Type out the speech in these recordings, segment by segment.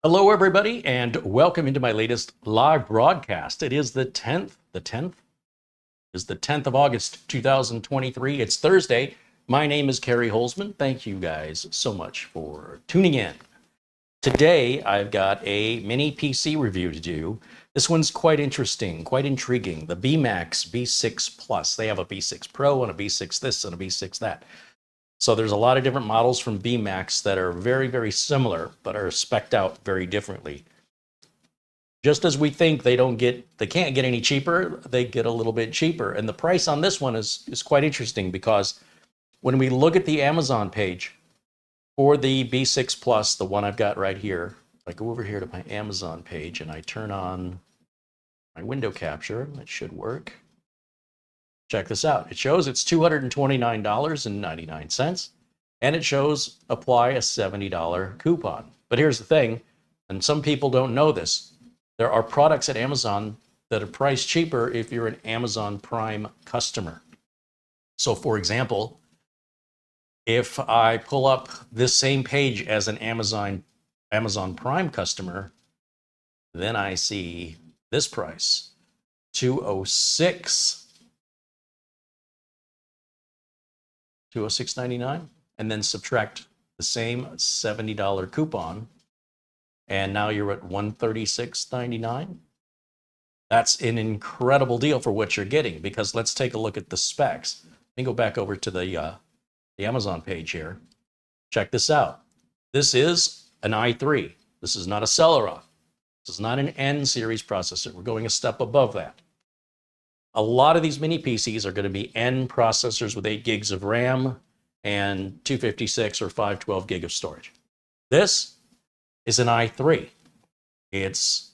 Hello, everybody, and welcome into my latest live broadcast. It is the 10th. The 10th is the 10th of August, 2023. It's Thursday. My name is CareyHolzman. Thank you guys so much for tuning in. Today, I've got a mini PC review to do. This one's quite interesting, quite intriguing. The Bmax B6 Plus. They have a B6 Pro and a B6 this and a B6 that. So there's a lot of different models from Bmax that are very, very similar, but are spec'd out very differently. Just as we think they can't get any cheaper, they get a little bit cheaper. And the price on this one is quite interesting because when we look at the Amazon page for the B6 Plus, the one I've got right here, I go over here to my Amazon page and I turn on my window capture. It should work. Check this out. It shows it's $229.99, and it shows apply a $70 coupon. But here's the thing, and some people don't know this. There are products at Amazon that are priced cheaper if you're an Amazon Prime customer. So for example, if I pull up this same page as an Amazon Prime customer, then I see this price, $206.99, and then subtract the same $70 coupon, and now you're at $136.99. That's an incredible deal for what you're getting, because let's take a look at the specs. Let me go back over to the Amazon page here. Check this out. This is an i3. This is not a Celeron. This is not an N series processor. We're going a step above that. A lot of these mini PCs are going to be N processors with 8 gigs of RAM and 256 or 512 gig of storage. This is an i3. It's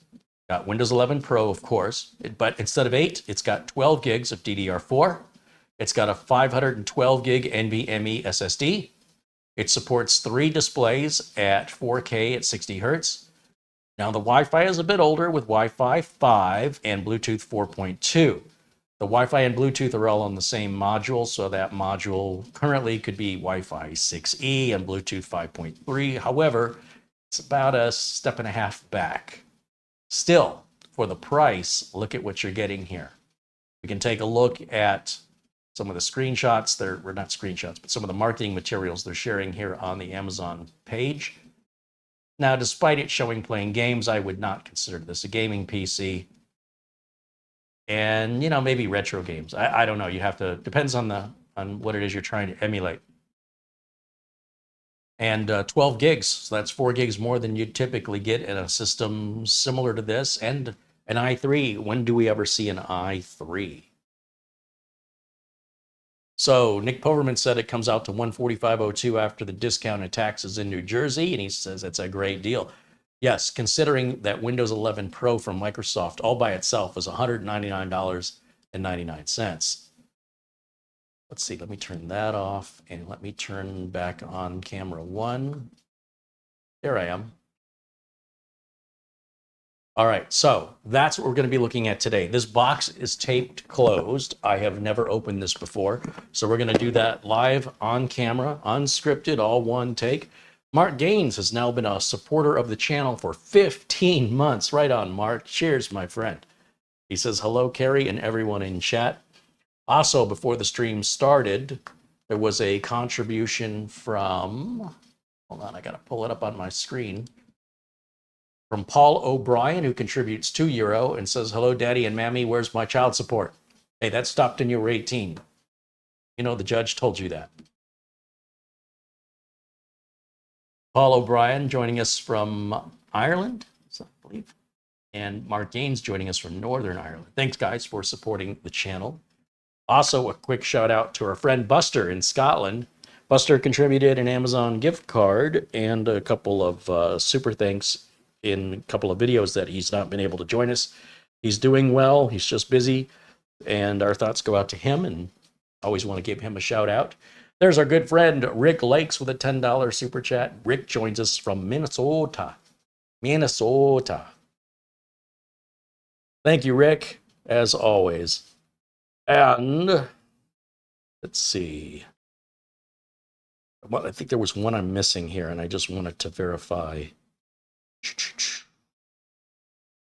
got Windows 11 Pro, of course, but instead of 8, it's got 12 gigs of DDR4. It's got a 512 gig NVMe SSD. It supports 3 displays at 4K at 60 Hertz. Now, the Wi-Fi is a bit older with Wi-Fi 5 and Bluetooth 4.2. The Wi-Fi and Bluetooth are all on the same module, so that module currently could be Wi-Fi 6E and Bluetooth 5.3. However, it's about a step and a half back. Still, for the price, look at what you're getting here. We can take a look at some of the screenshots. They're not screenshots, but some of the marketing materials they're sharing here on the Amazon page. Now, despite it showing playing games, I would not consider this a gaming PC. And, you know, maybe retro games. I don't know. You have to, depends on what it is you're trying to emulate. And 12 gigs, so that's 4 gigs more than you'd typically get in a system similar to this. And an i3, when do we ever see an i3? So Nick Poverman said it comes out to $145.02 after the discount and taxes in New Jersey, and he says it's a great deal. Yes, considering that Windows 11 Pro from Microsoft all by itself is $199.99. Let's see, let me turn that off and let me turn back on camera 1. There I am. All right, so that's what we're going to be looking at today. This box is taped closed. I have never opened this before, so we're going to do that live on camera, unscripted, all one take. Mark Gaines has now been a supporter of the channel for 15 months. Right on, Mark. Cheers, my friend. He says, hello, Carey, and everyone in chat. Also, before the stream started, there was a contribution from, hold on, I got to pull it up on my screen, from Paul O'Brien, who contributes €2 and says, hello, Daddy and Mammy, where's my child support? Hey, that stopped when you were 18. You know, the judge told you that. Paul O'Brien joining us from Ireland, I believe, and Mark Gaines joining us from Northern Ireland. Thanks, guys, for supporting the channel. Also, a quick shout out to our friend Buster in Scotland. Buster contributed an Amazon gift card and a couple of super thanks in a couple of videos that he's not been able to join us. He's doing well. He's just busy, and our thoughts go out to him, and always want to give him a shout out. There's our good friend Rick Lakes with a $10 super chat. Rick joins us from Minnesota. Minnesota. Thank you, Rick, as always. And let's see. Well, I think there was one I'm missing here, and I just wanted to verify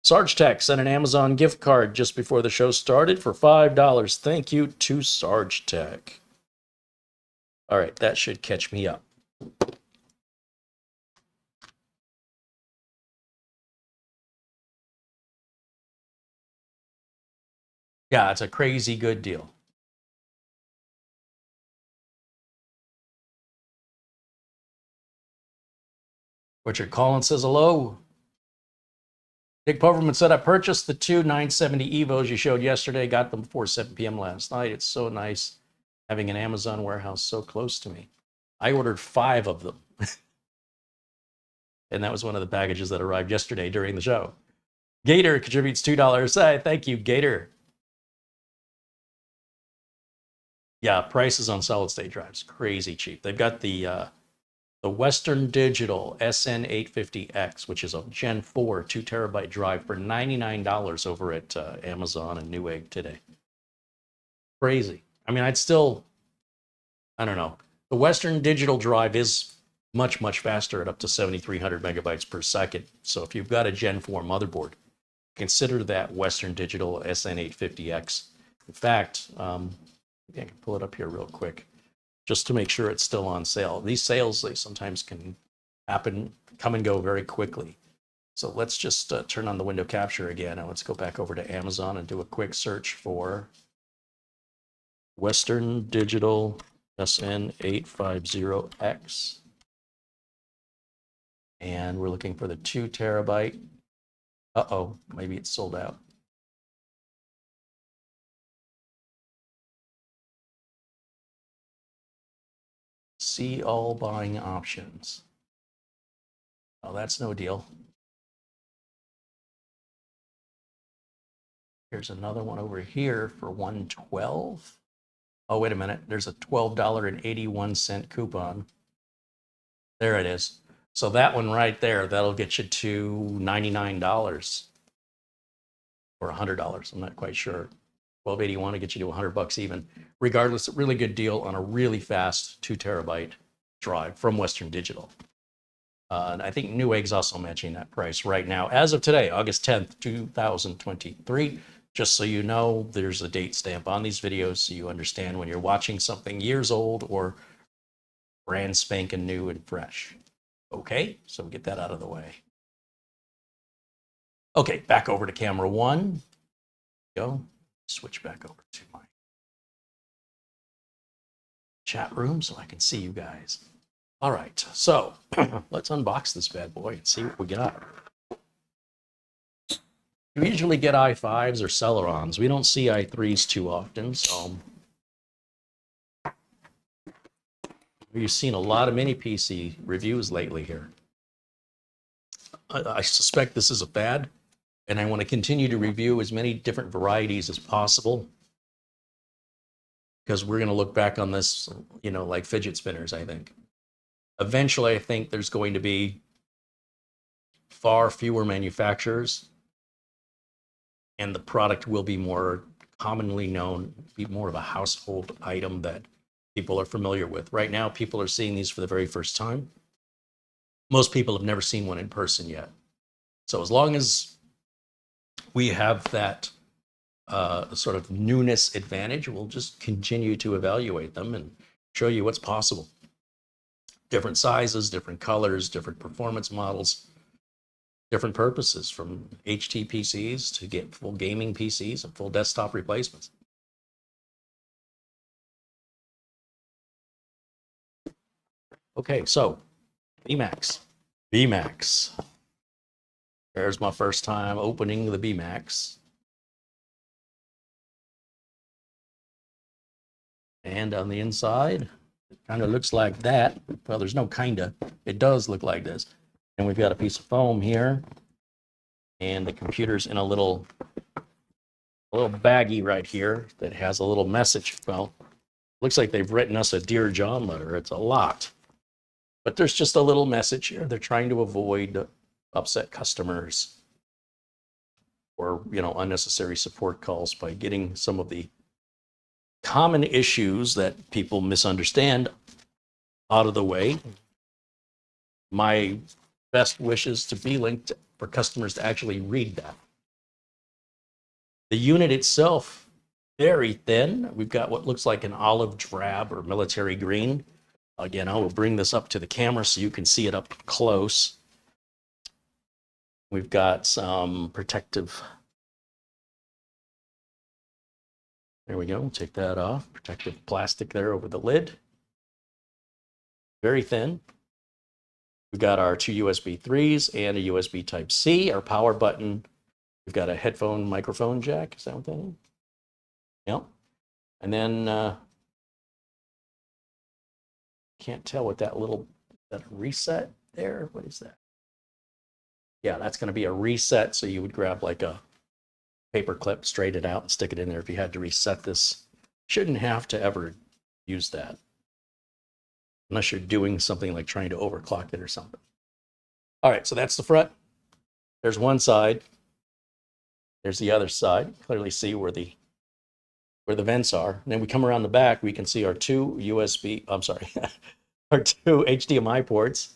Sarge Tech sent an Amazon gift card just before the show started for $5. Thank you to Sarge Tech. All right, that should catch me up. Yeah, it's a crazy good deal. Richard Collins says hello. Dick Poverman said, I purchased the two 970 Evos you showed yesterday, got them before 7 p.m. last night. It's so nice having an Amazon warehouse so close to me. I ordered 5 of them. And that was one of the packages that arrived yesterday during the show. Gator contributes $2. Hey, thank you, Gator. Yeah, prices on solid state drives, crazy cheap. They've got the Western Digital SN850X, which is a Gen 4 2 terabyte drive for $99 over at Amazon and Newegg today. Crazy. I mean, I don't know. The Western Digital drive is much, much faster at up to 7,300 megabytes per second. So if you've got a Gen 4 motherboard, consider that Western Digital SN850X. In fact, I can pull it up here real quick just to make sure it's still on sale. These sales, they sometimes can happen, come and go very quickly. So let's just turn on the window capture again, and let's go back over to Amazon and do a quick search for Western Digital SN850X. And we're looking for the 2 terabyte. Uh-oh, maybe it's sold out. See all buying options. Oh, that's no deal. Here's another one over here for $112. Oh, wait a minute. There's a $12.81 coupon. There it is. So that one right there, that'll get you to $99 or $100. I'm not quite sure. $12.81 to get you to $100 even. Regardless, a really good deal on a really fast 2 terabyte drive from Western Digital. And I think Newegg's also matching that price right now. As of today, August 10th, 2023. Just so you know, there's a date stamp on these videos so you understand when you're watching something years old or brand spanking new and fresh. Okay, so get that out of the way. Okay, back over to camera 1. Go. Switch back over to my chat room so I can see you guys. All right, so let's unbox this bad boy and see what we got. We usually get i5s or Celerons. We don't see i3s too often, so you've seen a lot of mini PC reviews lately here. I suspect this is a fad, and I want to continue to review as many different varieties as possible because we're going to look back on this, you know, like fidget spinners, I think. Eventually, I think there's going to be far fewer manufacturers, and the product will be more commonly known, be more of a household item that people are familiar with. Right now, people are seeing these for the very first time. Most people have never seen one in person yet. So as long as we have that sort of newness advantage, we'll just continue to evaluate them and show you what's possible. Different sizes, different colors, different performance models, different purposes, from HT PCs to get full gaming PCs and full desktop replacements. Okay, so Bmax. Bmax. There's my first time opening the Bmax. And on the inside, it kind of looks like that. Well, there's no kinda. It does look like this. And we've got a piece of foam here. And the computer's in a little baggie right here that has a little message. Well, looks like they've written us a Dear John letter. It's a lot. But there's just a little message here. They're trying to avoid upset customers or, you know, unnecessary support calls by getting some of the common issues that people misunderstand out of the way. My Best wishes to be linked for customers to actually read that. The unit itself, very thin. We've got what looks like an olive drab or military green. Again, I will bring this up to the camera so you can see it up close. We've got some protective. There we go. Take that off. Protective plastic there over the lid. Very thin. We've got our two USB 3s and a USB Type-C, our power button. We've got a headphone microphone jack. Is that what that is? Yep. And then can't tell what that little, that reset there. What is that? Yeah, that's going to be a reset. So you would grab like a paper clip, straight it out and stick it in there if you had to reset this. Shouldn't have to ever use that unless you're doing something like trying to overclock it or something. All right, so that's the front. There's one side. There's the other side. Clearly see where the vents are. And then we come around the back, we can see our two USB, I'm sorry, our two HDMI ports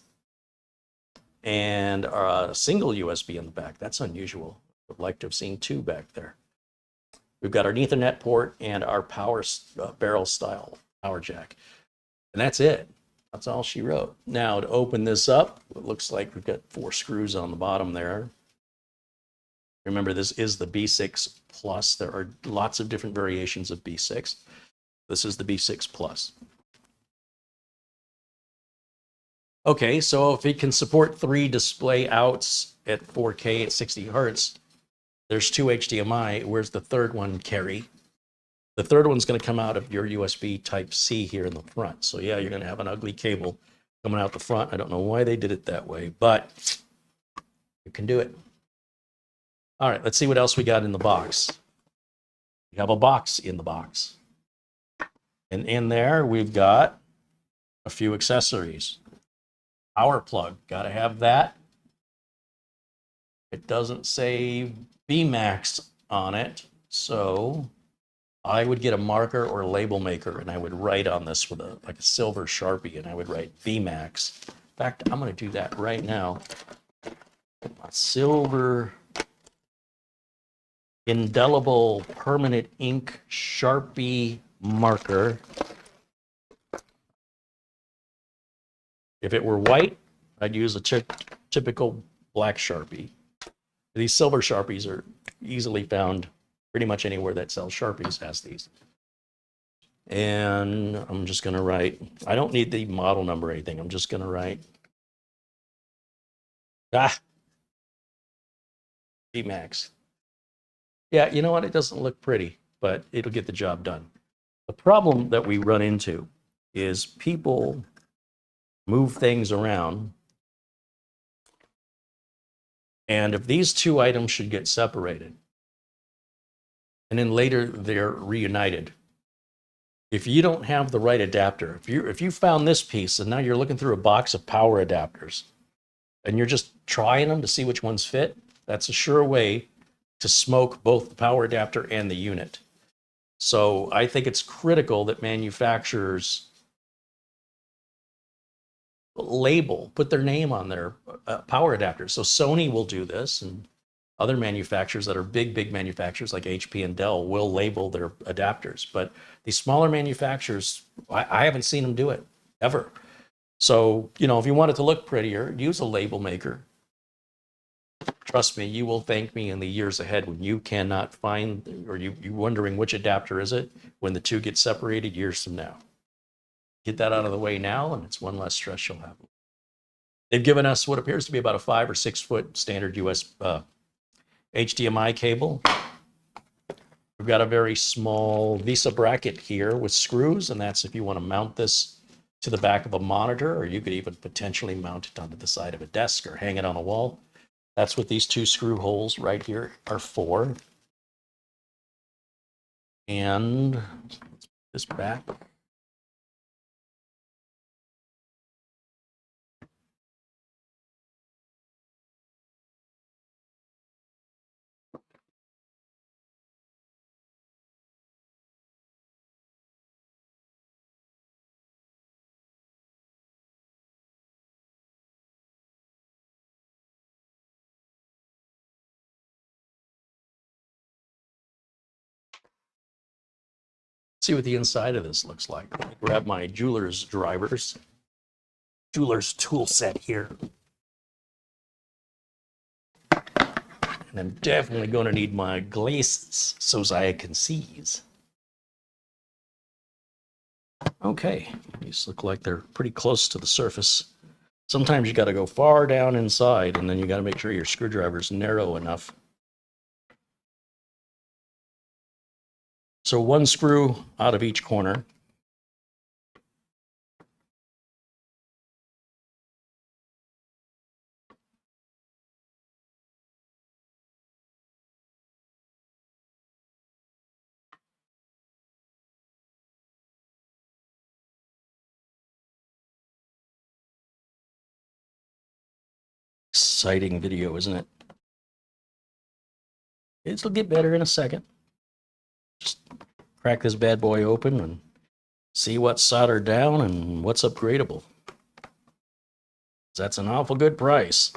and a single USB in the back. That's unusual. I'd like to have seen two back there. We've got our Ethernet port and our power barrel style power jack. And that's it. That's all she wrote. Now to open this up, it looks like we've got 4 screws on the bottom there. Remember, this is the B6 Plus. There are lots of different variations of B6. This is the B6 Plus. Okay, so if it can support 3 display outs at 4K at 60 hertz, there's 2 HDMI. Where's the third one, Carey? The third one's going to come out of your USB Type-C here in the front. So yeah, you're going to have an ugly cable coming out the front. I don't know why they did it that way, but you can do it. All right, let's see what else we got in the box. We have a box in the box. And in there, we've got a few accessories. Power plug, got to have that. It doesn't say Bmax on it, so I would get a marker or label maker and I would write on this with like a silver Sharpie and I would write Bmax. In fact, I'm going to do that right now. A silver indelible permanent ink Sharpie marker. If it were white, I'd use a typical black Sharpie. These silver Sharpies are easily found pretty much anywhere that sells Sharpies has these. And I'm just going to write, I don't need the model number or anything. I'm just going to write, Bmax. Yeah, you know what? It doesn't look pretty, but it'll get the job done. The problem that we run into is people move things around. And if these two items should get separated, and then later they're reunited, if you don't have the right adapter, if you found this piece and now you're looking through a box of power adapters and you're just trying them to see which ones fit, that's a sure way to smoke both the power adapter and the unit. So I think it's critical that manufacturers label, put their name on their power adapters. So Sony will do this, and other manufacturers that are big manufacturers like HP and Dell will label their adapters. But these smaller manufacturers, I haven't seen them do it ever. So, you know, if you want it to look prettier, use a label maker. Trust me, you will thank me in the years ahead when you cannot find, or you're wondering which adapter is it when the two get separated years from now. Get that out of the way now, and it's one less stress you'll have. They've given us what appears to be about a 5 or 6 foot standard US HDMI cable. We've got a very small VISA bracket here with screws, and that's if you want to mount this to the back of a monitor, or you could even potentially mount it onto the side of a desk or hang it on a wall. That's what these 2 screw holes right here are for. And let's put this back. See what the inside of this looks like. Let me grab my jeweler's drivers. Jeweler's tool set here. And I'm definitely going to need my glasses so I can see. Okay, these look like they're pretty close to the surface. Sometimes you got to go far down inside, and then you got to make sure your screwdriver's narrow enough. So one screw out of each corner. Exciting video, isn't it? It'll get better in a second. Just crack this bad boy open and see what's soldered down and what's upgradable. That's an awful good price.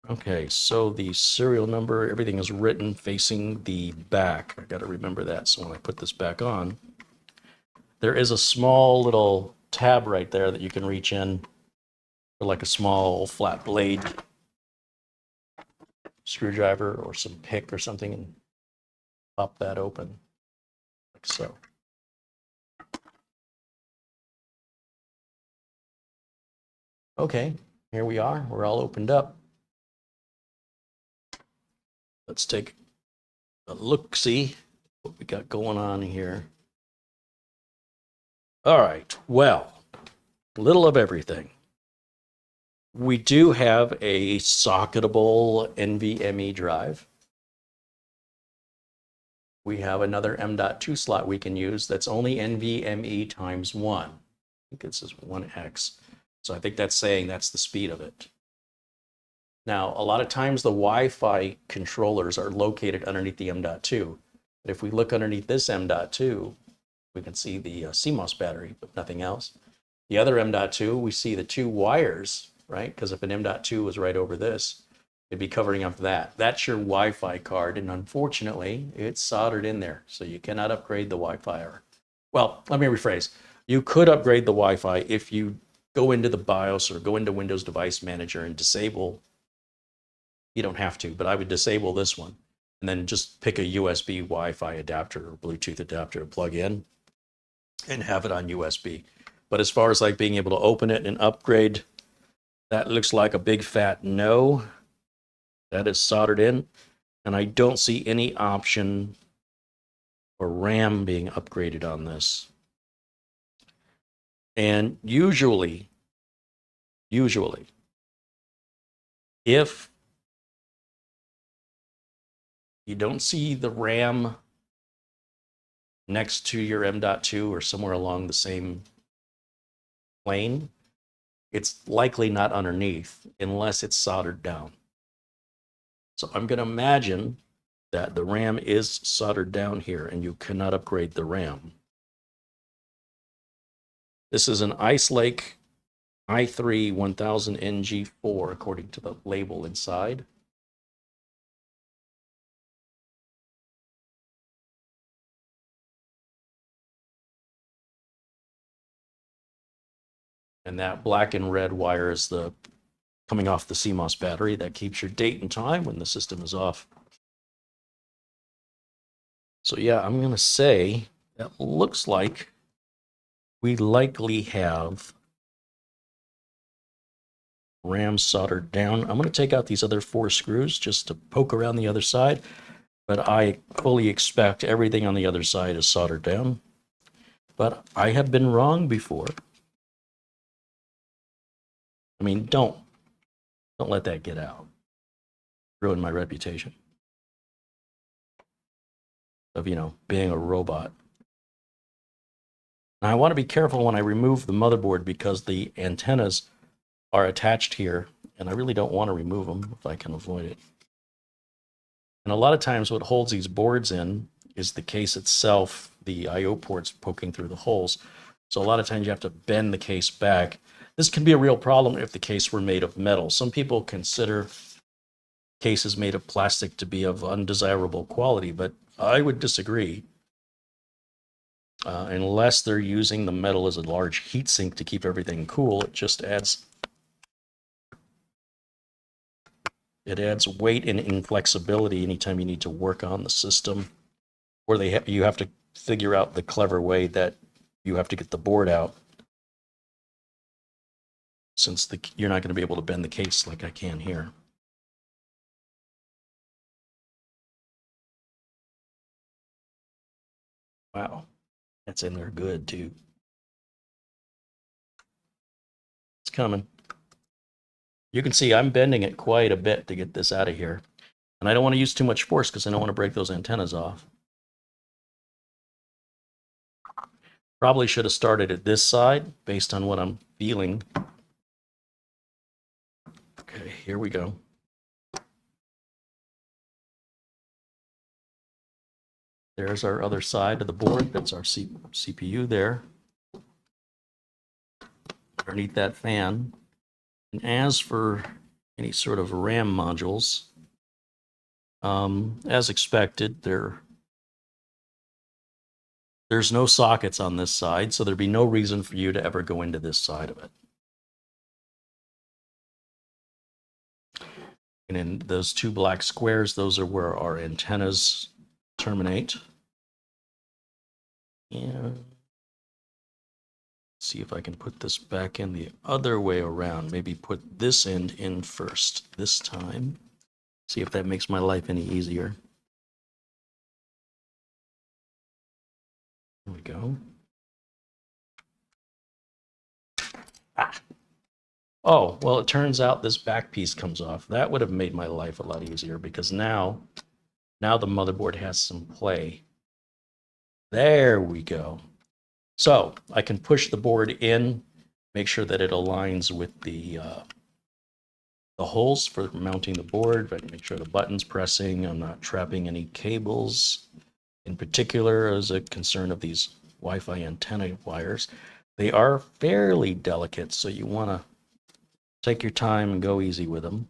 Okay, so the serial number, everything is written facing the back. I got to remember that. So when I put this back on, there is a small little tab right there that you can reach in for like a small flat blade screwdriver or some pick or something and pop that open like so. Okay, here we are. We're all opened up. Let's take a look-see what we got going on here. All right, well, a little of everything. We do have a socketable NVMe drive. We have another M.2 slot we can use that's only NVMe times 1. I think this is 1x. So I think that's saying that's the speed of it. Now, a lot of times the Wi-Fi controllers are located underneath the M.2. But if we look underneath this M.2, we can see the CMOS battery, but nothing else. The other M.2, we see the 2 wires, right? Because if an M.2 was right over this, it'd be covering up that. That's your Wi-Fi card, and unfortunately, it's soldered in there, so you cannot upgrade the Wi-Fi. Well, let me rephrase. You could upgrade the Wi-Fi if you go into the BIOS or go into Windows Device Manager and disable. You don't have to, but I would disable this one and then just pick a USB Wi-Fi adapter or Bluetooth adapter to plug in and have it on USB. But as far as like being able to open it and upgrade, that looks like a big fat no. That is soldered in, and I don't see any option for RAM being upgraded on this. And usually, if you don't see the RAM next to your M.2 or somewhere along the same plane, it's likely not underneath unless it's soldered down. So I'm going to imagine that the RAM is soldered down here and you cannot upgrade the RAM. This is an Ice Lake i3 1000NG4 according to the label inside. And that black and red wire is the coming off the CMOS battery that keeps your date and time when the system is off. So yeah, I'm going to say that looks like we likely have RAM soldered down. I'm going to take out these other 4 screws just to poke around the other side, but I fully expect everything on the other side is soldered down. But I have been wrong before. I mean, don't let that get out. Ruin my reputation of, being a robot. Now, I want to be careful when I remove the motherboard because the antennas are attached here, and I really don't want to remove them if I can avoid it. And a lot of times what holds these boards in is the case itself, the I/O ports poking through the holes. So a lot of times you have to bend the case back. This can be a real problem if the case were made of metal. Some people consider case is made of plastic to be of undesirable quality, but I would disagree. Unless they're using the metal as a large heat sink to keep everything cool, it just adds weight and inflexibility anytime you need to work on the system, or you have to figure out the clever way that you have to get the board out, since you're not going to be able to bend the case like I can here. Wow, that's in there good too. It's coming. You can see I'm bending it quite a bit to get this out of here. And I don't want to use too much force because I don't want to break those antennas off. Probably should have started at this side based on what I'm feeling. Okay, here we go. There's our other side of the board. That's our CPU there. Underneath that fan. And as for any sort of RAM modules, as expected, there's no sockets on this side, so there'd be no reason for you to ever go into this side of it. And in those two black squares, those are where our antennas terminate. And see if I can put this back in the other way around. Maybe put this end in first this time. See if that makes my life any easier. There we go. Ah. Oh, well, it turns out this back piece comes off. That would have made my life a lot easier because now the motherboard has some play. There we go. So I can push the board in, make sure that it aligns with the holes for mounting the board. I can make sure the button's pressing. I'm not trapping any cables. In particular, as a concern of these Wi-Fi antenna wires, they are fairly delicate, so you want to take your time and go easy with them.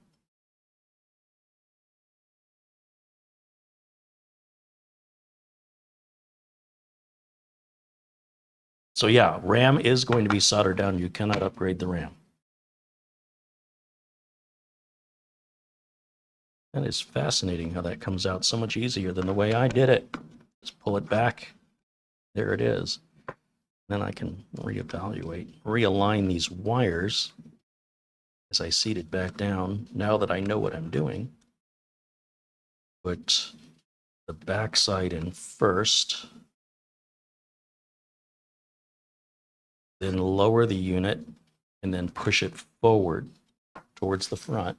So yeah, RAM is going to be soldered down. You cannot upgrade the RAM. That is fascinating how that comes out so much easier than the way I did it. Just pull it back. There it is. Then I can realign these wires as I seat it back down. Now that I know what I'm doing, put the back side in first. Then lower the unit and then push it forward towards the front.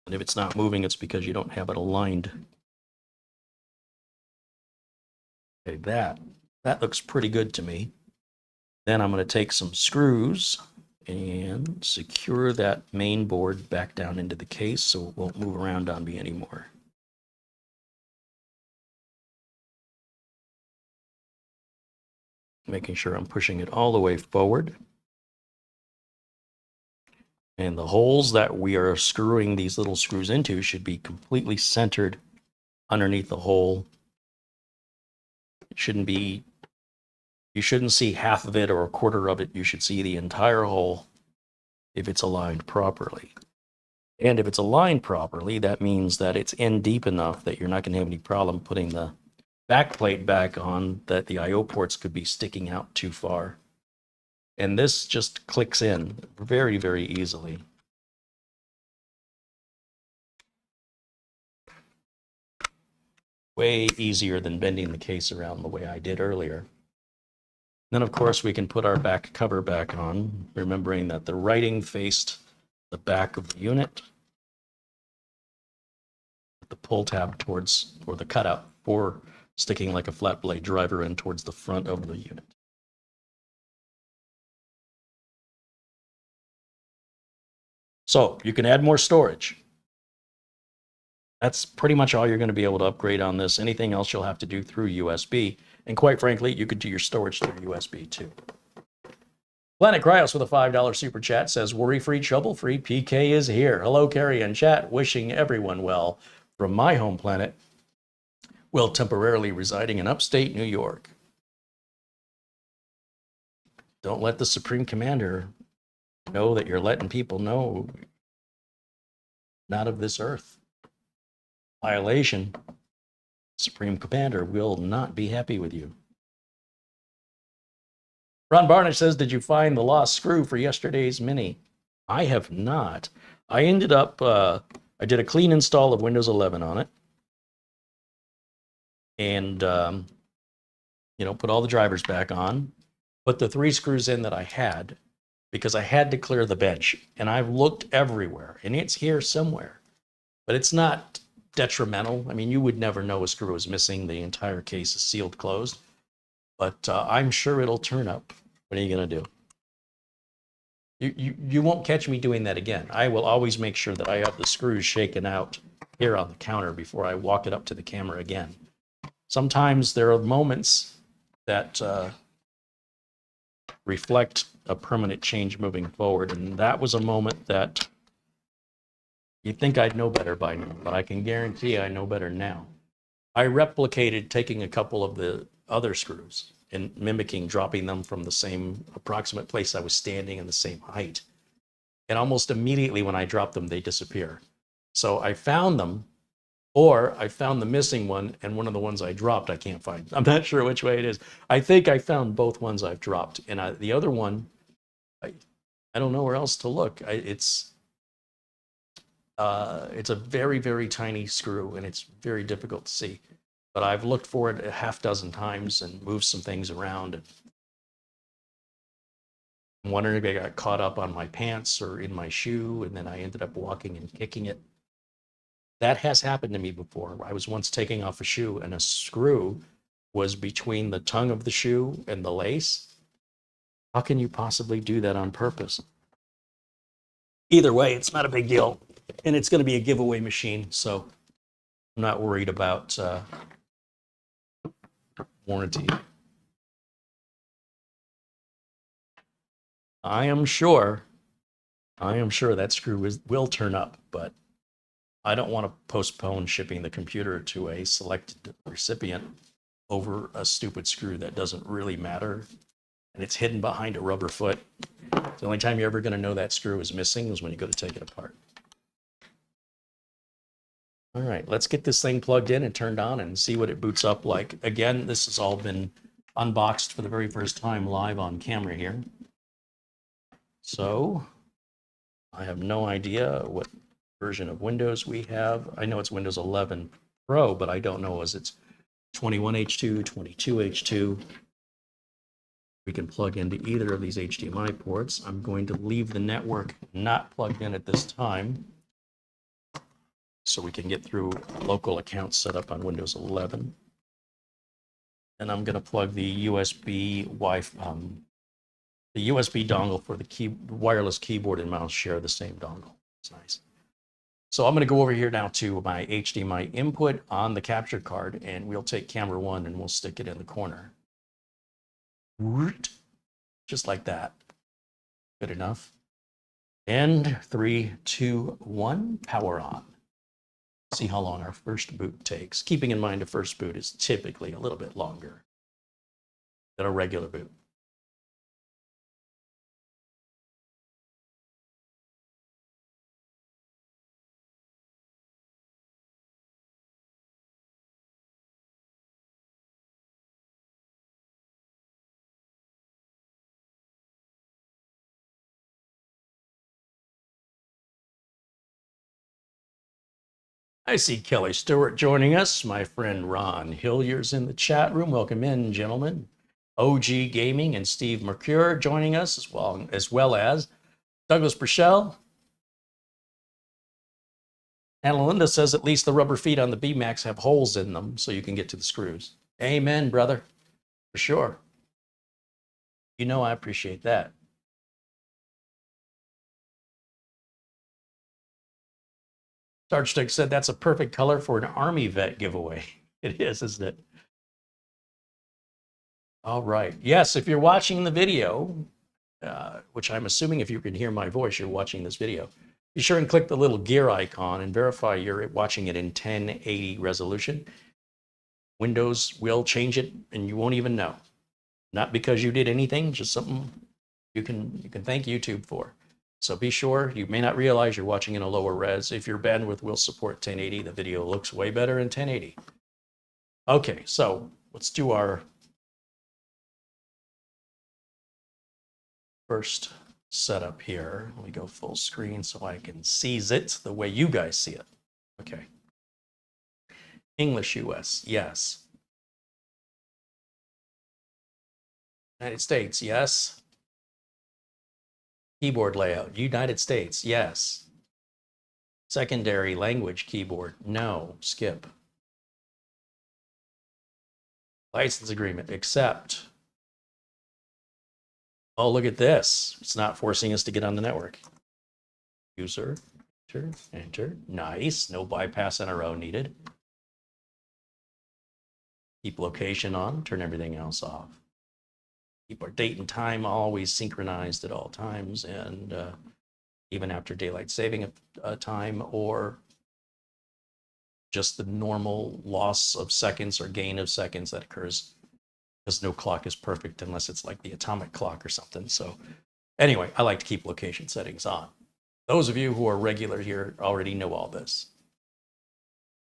And if it's not moving, it's because you don't have it aligned. Okay, that looks pretty good to me. Then I'm going to take some screws and secure that main board back down into the case so it won't move around on me anymore. Making sure I'm pushing it all the way forward. And the holes that we are screwing these little screws into should be completely centered underneath the hole. It shouldn't be, you shouldn't see half of it or a quarter of it. You should see the entire hole if it's aligned properly. And if it's aligned properly, that means that it's in deep enough that you're not going to have any problem putting the backplate back on, that the I/O ports could be sticking out too far. And this just clicks in very, very easily. Way easier than bending the case around the way I did earlier. Then, of course, we can put our back cover back on, remembering that the writing faced the back of the unit. The pull tab towards, or the cutout for sticking like a flat blade driver in towards the front of the unit. So you can add more storage. That's pretty much all you're going to be able to upgrade on this. Anything else you'll have to do through USB. And quite frankly, you could do your storage through USB too. Planet Cryos with a $5 super chat says, worry-free, trouble-free, PK is here. Hello, Carey and chat. Wishing everyone well from my home planet, while temporarily residing in upstate New York. Don't let the Supreme Commander know that you're letting people know not of this earth. Violation. Supreme Commander will not be happy with you. Ron Barnett says, did you find the lost screw for yesterday's Mini? I have not. I ended up, I did a clean install of Windows 11 on it. And, you know, put all the drivers back on. Put the 3 screws in that I had because I had to clear the bench. And I've looked everywhere, and it's here somewhere. But it's not detrimental. I mean, you would never know a screw is missing. The entire case is sealed closed. But I'm sure it'll turn up. What are you going to do? You won't catch me doing that again. I will always make sure that I have the screws shaken out here on the counter before I walk it up to the camera again. Sometimes there are moments that reflect a permanent change moving forward, and that was a moment that you'd think I'd know better by now, but I can guarantee I know better now. I replicated taking a couple of the other screws and mimicking dropping them from the same approximate place I was standing and the same height. And almost immediately when I dropped them, they disappear. So I found them, or I found the missing one, and one of the ones I dropped I can't find. I'm not sure which way it is. I think I found both ones I've dropped. And the other one, I don't know where else to look. It's a very, very tiny screw, and it's very difficult to see. But I've looked for it a half dozen times and moved some things around. And I'm wondering if I got caught up on my pants or in my shoe, and then I ended up walking and kicking it. That has happened to me before. I was once taking off a shoe, and a screw was between the tongue of the shoe and the lace. How can you possibly do that on purpose? Either way, it's not a big deal. And it's going to be a giveaway machine, so I'm not worried about warranty. I am sure that screw will turn up, but I don't want to postpone shipping the computer to a selected recipient over a stupid screw that doesn't really matter, and it's hidden behind a rubber foot. The only time you're ever going to know that screw is missing is when you go to take it apart. All right, let's get this thing plugged in and turned on and see what it boots up like. Again, this has all been unboxed for the very first time live on camera here. So I have no idea what version of Windows we have. I know it's Windows 11 Pro, but I don't know as it's 21H2, 22H2. We can plug into either of these HDMI ports. I'm going to leave the network not plugged in at this time, so we can get through local accounts set up on Windows 11. And I'm going to plug the USB Wi-Fi, the USB dongle for the wireless keyboard and mouse share the same dongle. It's nice. So I'm going to go over here now to my HDMI input on the capture card, and we'll take camera 1 and we'll stick it in the corner. Just like that. Good enough. And 3, 2, 1, power on. See how long our first boot takes. Keeping in mind a first boot is typically a little bit longer than a regular boot. I see Kelly Stewart joining us. My friend Ron Hilliard's in the chat room. Welcome in, gentlemen. OG Gaming and Steve Mercure joining us, as well as Douglas Burchell. And Linda says at least the rubber feet on the Bmax have holes in them so you can get to the screws. Amen, brother. For sure. You know I appreciate that. Starchstick said that's a perfect color for an Army vet giveaway. It is, isn't it? All right. Yes, if you're watching the video, which I'm assuming if you can hear my voice, you're watching this video. Be sure and click the little gear icon and verify you're watching it in 1080 resolution. Windows will change it and you won't even know. Not because you did anything, just something you can thank YouTube for. So be sure, you may not realize you're watching in a lower res. If your bandwidth will support 1080, the video looks way better in 1080. Okay, so let's do our first setup here. Let me go full screen so I can seize it the way you guys see it. Okay. English US, yes. United States, yes. Keyboard layout, United States, yes. Secondary language keyboard, no, skip. License agreement, accept. Oh, look at this. It's not forcing us to get on the network. User, enter, enter. Nice, no bypass NRO needed. Keep location on, turn everything else off. Keep our date and time always synchronized at all times, and even after daylight saving time, or just the normal loss of seconds or gain of seconds that occurs, because no clock is perfect unless it's like the atomic clock or something. So anyway, I like to keep location settings on. Those of you who are regular here already know all this.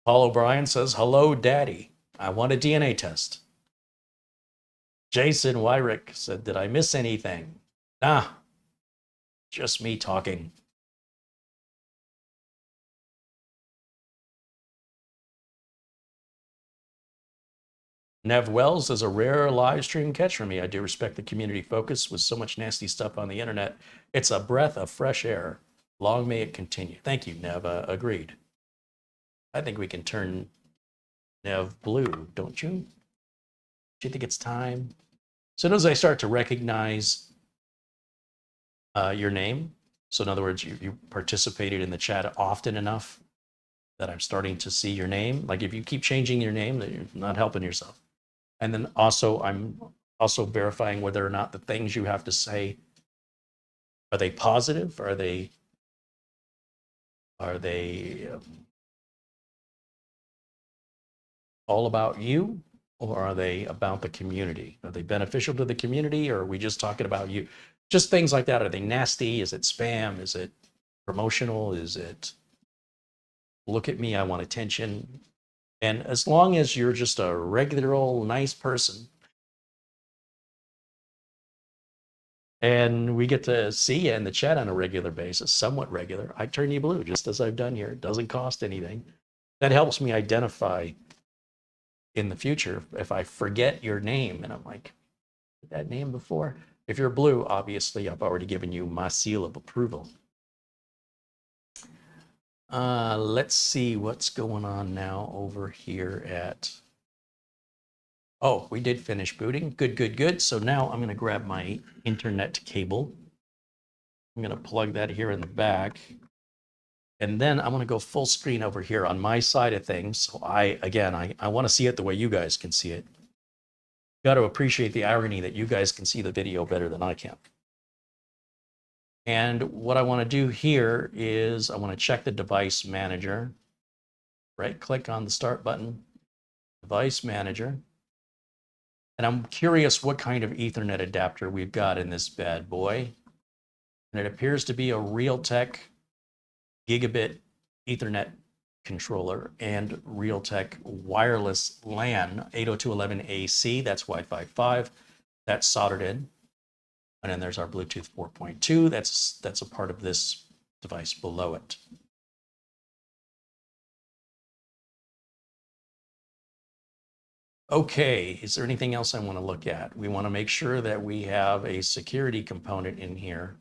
Paul O'Brien says, hello, Daddy. I want a DNA test. Jason Wyrick said, did I miss anything? Nah, just me talking. Nev Wells is a rare live stream catch for me. I do respect the community focus with so much nasty stuff on the internet. It's a breath of fresh air. Long may it continue. Thank you, Nev. Agreed. I think we can turn Nev blue, don't you? Do you think it's time? As soon as I start to recognize your name, so in other words, you participated in the chat often enough that I'm starting to see your name. Like if you keep changing your name, then you're not helping yourself. And then also, I'm also verifying whether or not the things you have to say, are they positive? Are they all about you, or are they about the community? Are they beneficial to the community, or are we just talking about you? Just things like that. Are they nasty? Is it spam? Is it promotional? Is it look at me, I want attention? And as long as you're just a regular old nice person, and we get to see you in the chat on a regular basis, somewhat regular, I turn you blue, just as I've done here. It doesn't cost anything. That helps me identify in the future if I forget your name and I'm like, that name before? If you're blue, obviously I've already given you my seal of approval. Let's see what's going on now over here at, oh, we did finish booting. Good, good, good. So now I'm gonna grab my internet cable. I'm gonna plug that here in the back. And then I'm gonna go full screen over here on my side of things. So I wanna see it the way you guys can see it. Got to appreciate the irony that you guys can see the video better than I can. And what I want to do here is I want to check the device manager. Right click on the start button, device manager. And I'm curious what kind of Ethernet adapter we've got in this bad boy. And it appears to be a Realtek gigabit Ethernet controller and Realtek wireless LAN 802.11ac. That's Wi-Fi 5. That's soldered in. And then there's our Bluetooth 4.2. That's a part of this device below it. Okay, is there anything else I want to look at? We want to make sure that we have a security component in here.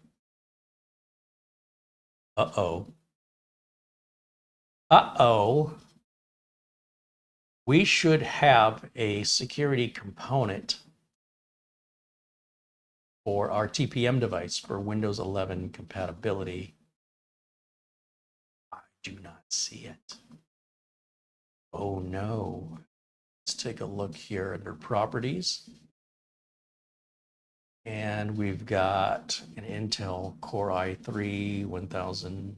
Uh-oh. Uh-oh. We should have a security component for our TPM device for Windows 11 compatibility. I do not see it. Oh no. Let's take a look here under properties. And we've got an Intel Core i3 1000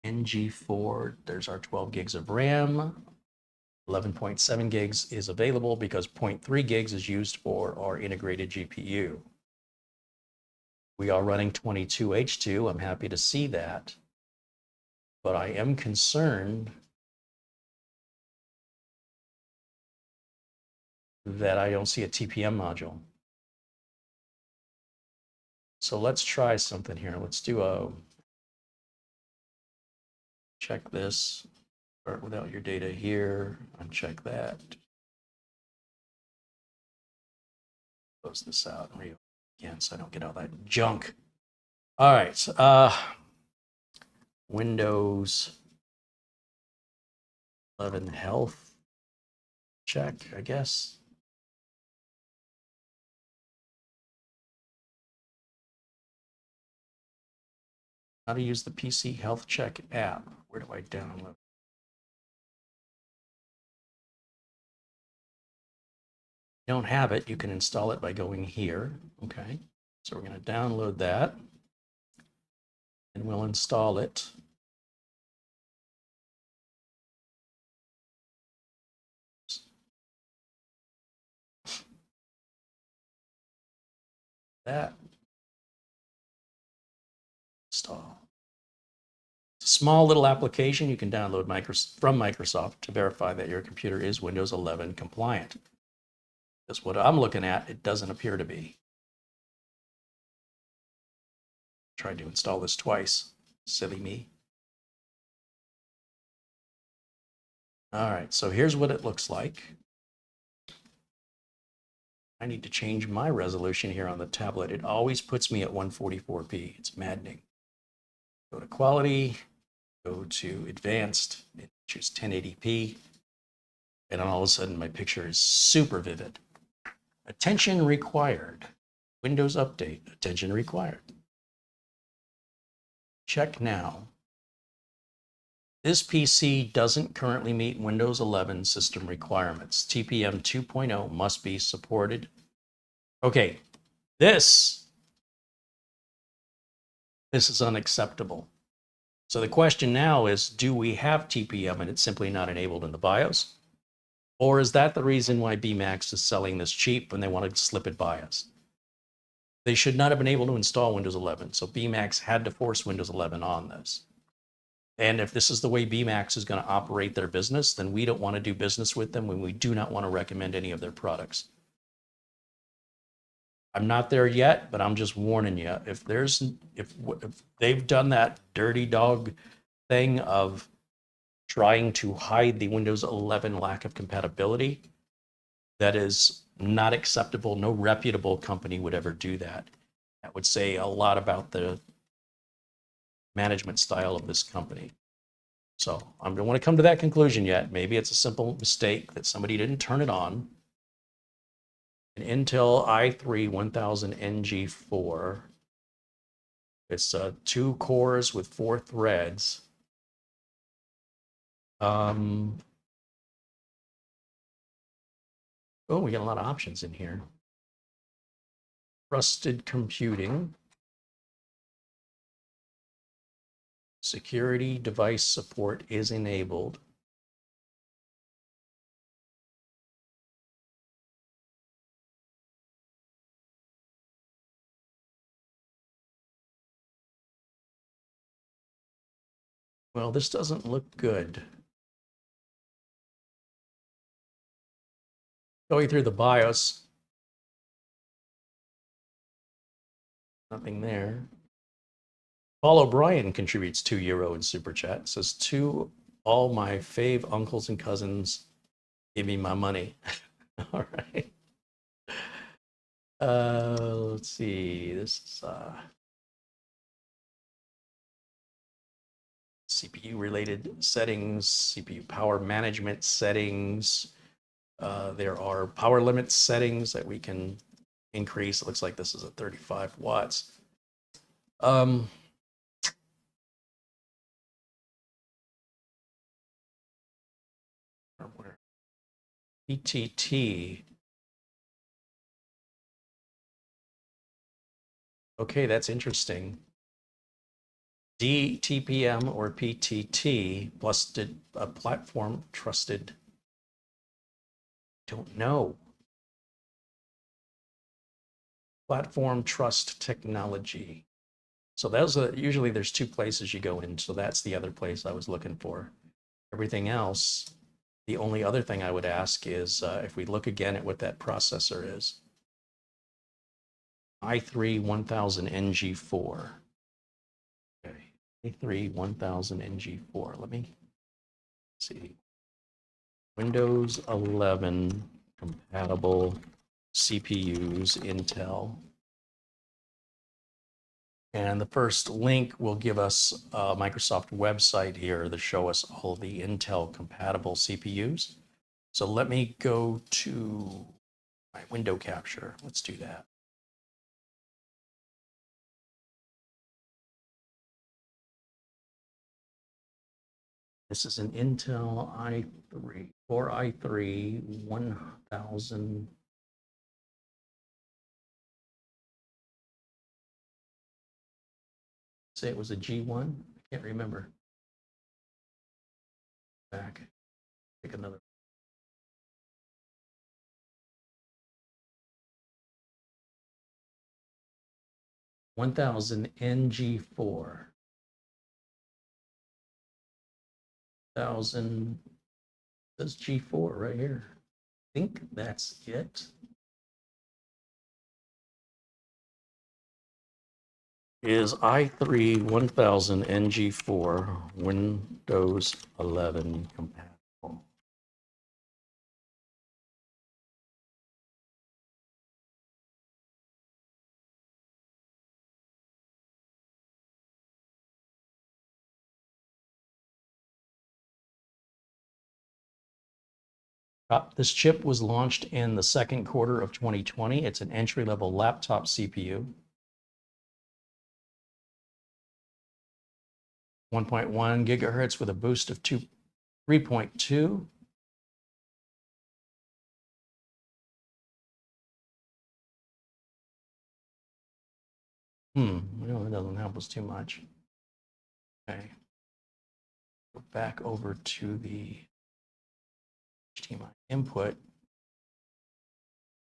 NG4. There's our 12 gigs of RAM. 11.7 gigs is available because 0.3 gigs is used for our integrated GPU. We are running 22H2. I'm happy to see that. But I am concerned that I don't see a TPM module. So let's try something here. Let's do a check this. Start without your data here. Uncheck that. Close this out and reopen again so I don't get all that junk. All right. Windows 11 health check, I guess. How to use the PC health check app. Where do I download? If you don't have it, you can install it by going here. Okay. So we're going to download that and we'll install it. That. Install. It's a small little application you can download from Microsoft to verify that your computer is Windows 11 compliant. That's what I'm looking at. It doesn't appear to be. Tried to install this twice. Silly me. All right, so here's what it looks like. I need to change my resolution here on the tablet. It always puts me at 144p. It's maddening. Go to quality, go to advanced, choose 1080p, and all of a sudden my picture is super vivid. Attention required. Windows update, attention required. Check now. This PC doesn't currently meet Windows 11 system requirements. TPM 2.0 must be supported. Okay, this is unacceptable. So the question now is, do we have TPM and it's simply not enabled in the BIOS? Or is that the reason why Bmax is selling this cheap when they wanted to slip it by us? They should not have been able to install Windows 11, so Bmax had to force Windows 11 on this. And if this is the way Bmax is going to operate their business, then we don't want to do business with them when we do not want to recommend any of their products. I'm not there yet, but I'm just warning you. If they've done that dirty dog thing of trying to hide the Windows 11 lack of compatibility, that is not acceptable. No reputable company would ever do that. That would say a lot about the management style of this company. So I don't want to come to that conclusion yet. Maybe it's a simple mistake that somebody didn't turn it on. An Intel i3 1000 NG4. It's 2 cores with 4 threads. Oh, we got a lot of options in here. Trusted computing. Security device support is enabled. Well, this doesn't look good. Going through the BIOS. Nothing there. Paul O'Brien contributes €2 in Super Chat. Says, to all my fave uncles and cousins, give me my money. All right. Let's see. This is CPU related settings, CPU power management settings. There are power limit settings that we can increase. It looks like this is at 35 watts. PTT. Okay, that's interesting. DTPM or PTT plus a platform trusted. Don't know. Platform trust technology. So those are usually there's two places you go in. So that's the other place I was looking for. Everything else, the only other thing I would ask is if we look again at what that processor is. i3 1000 NG4. Okay, i3 1000 NG4. Let me see. Windows 11 compatible CPUs, Intel. And the first link will give us a Microsoft website here to show us all the Intel compatible CPUs. So let me go to my window capture. Let's do that. This is an Intel i3, Core i3 1000. Say it was a G1. I can't remember. Back. Pick another. (1000) NG4. 1000. Says G4 right here. I think that's it. Is i3 1000 NG4 Windows 11 compatible? This chip was launched in the second quarter of 2020. It's an entry-level laptop CPU. 1.1 gigahertz with a boost of 3.2. Well, that doesn't help us too much. Okay. Go back over to the HDMI input.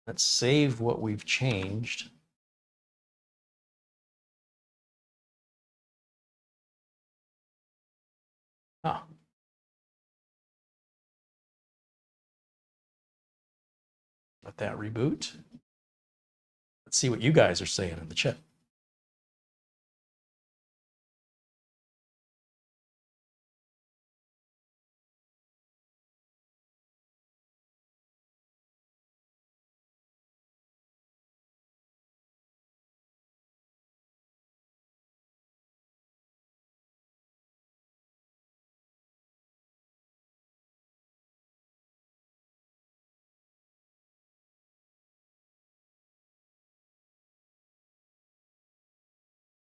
Let's save what we've changed. Ah. Let that reboot. Let's see what you guys are saying in the chat.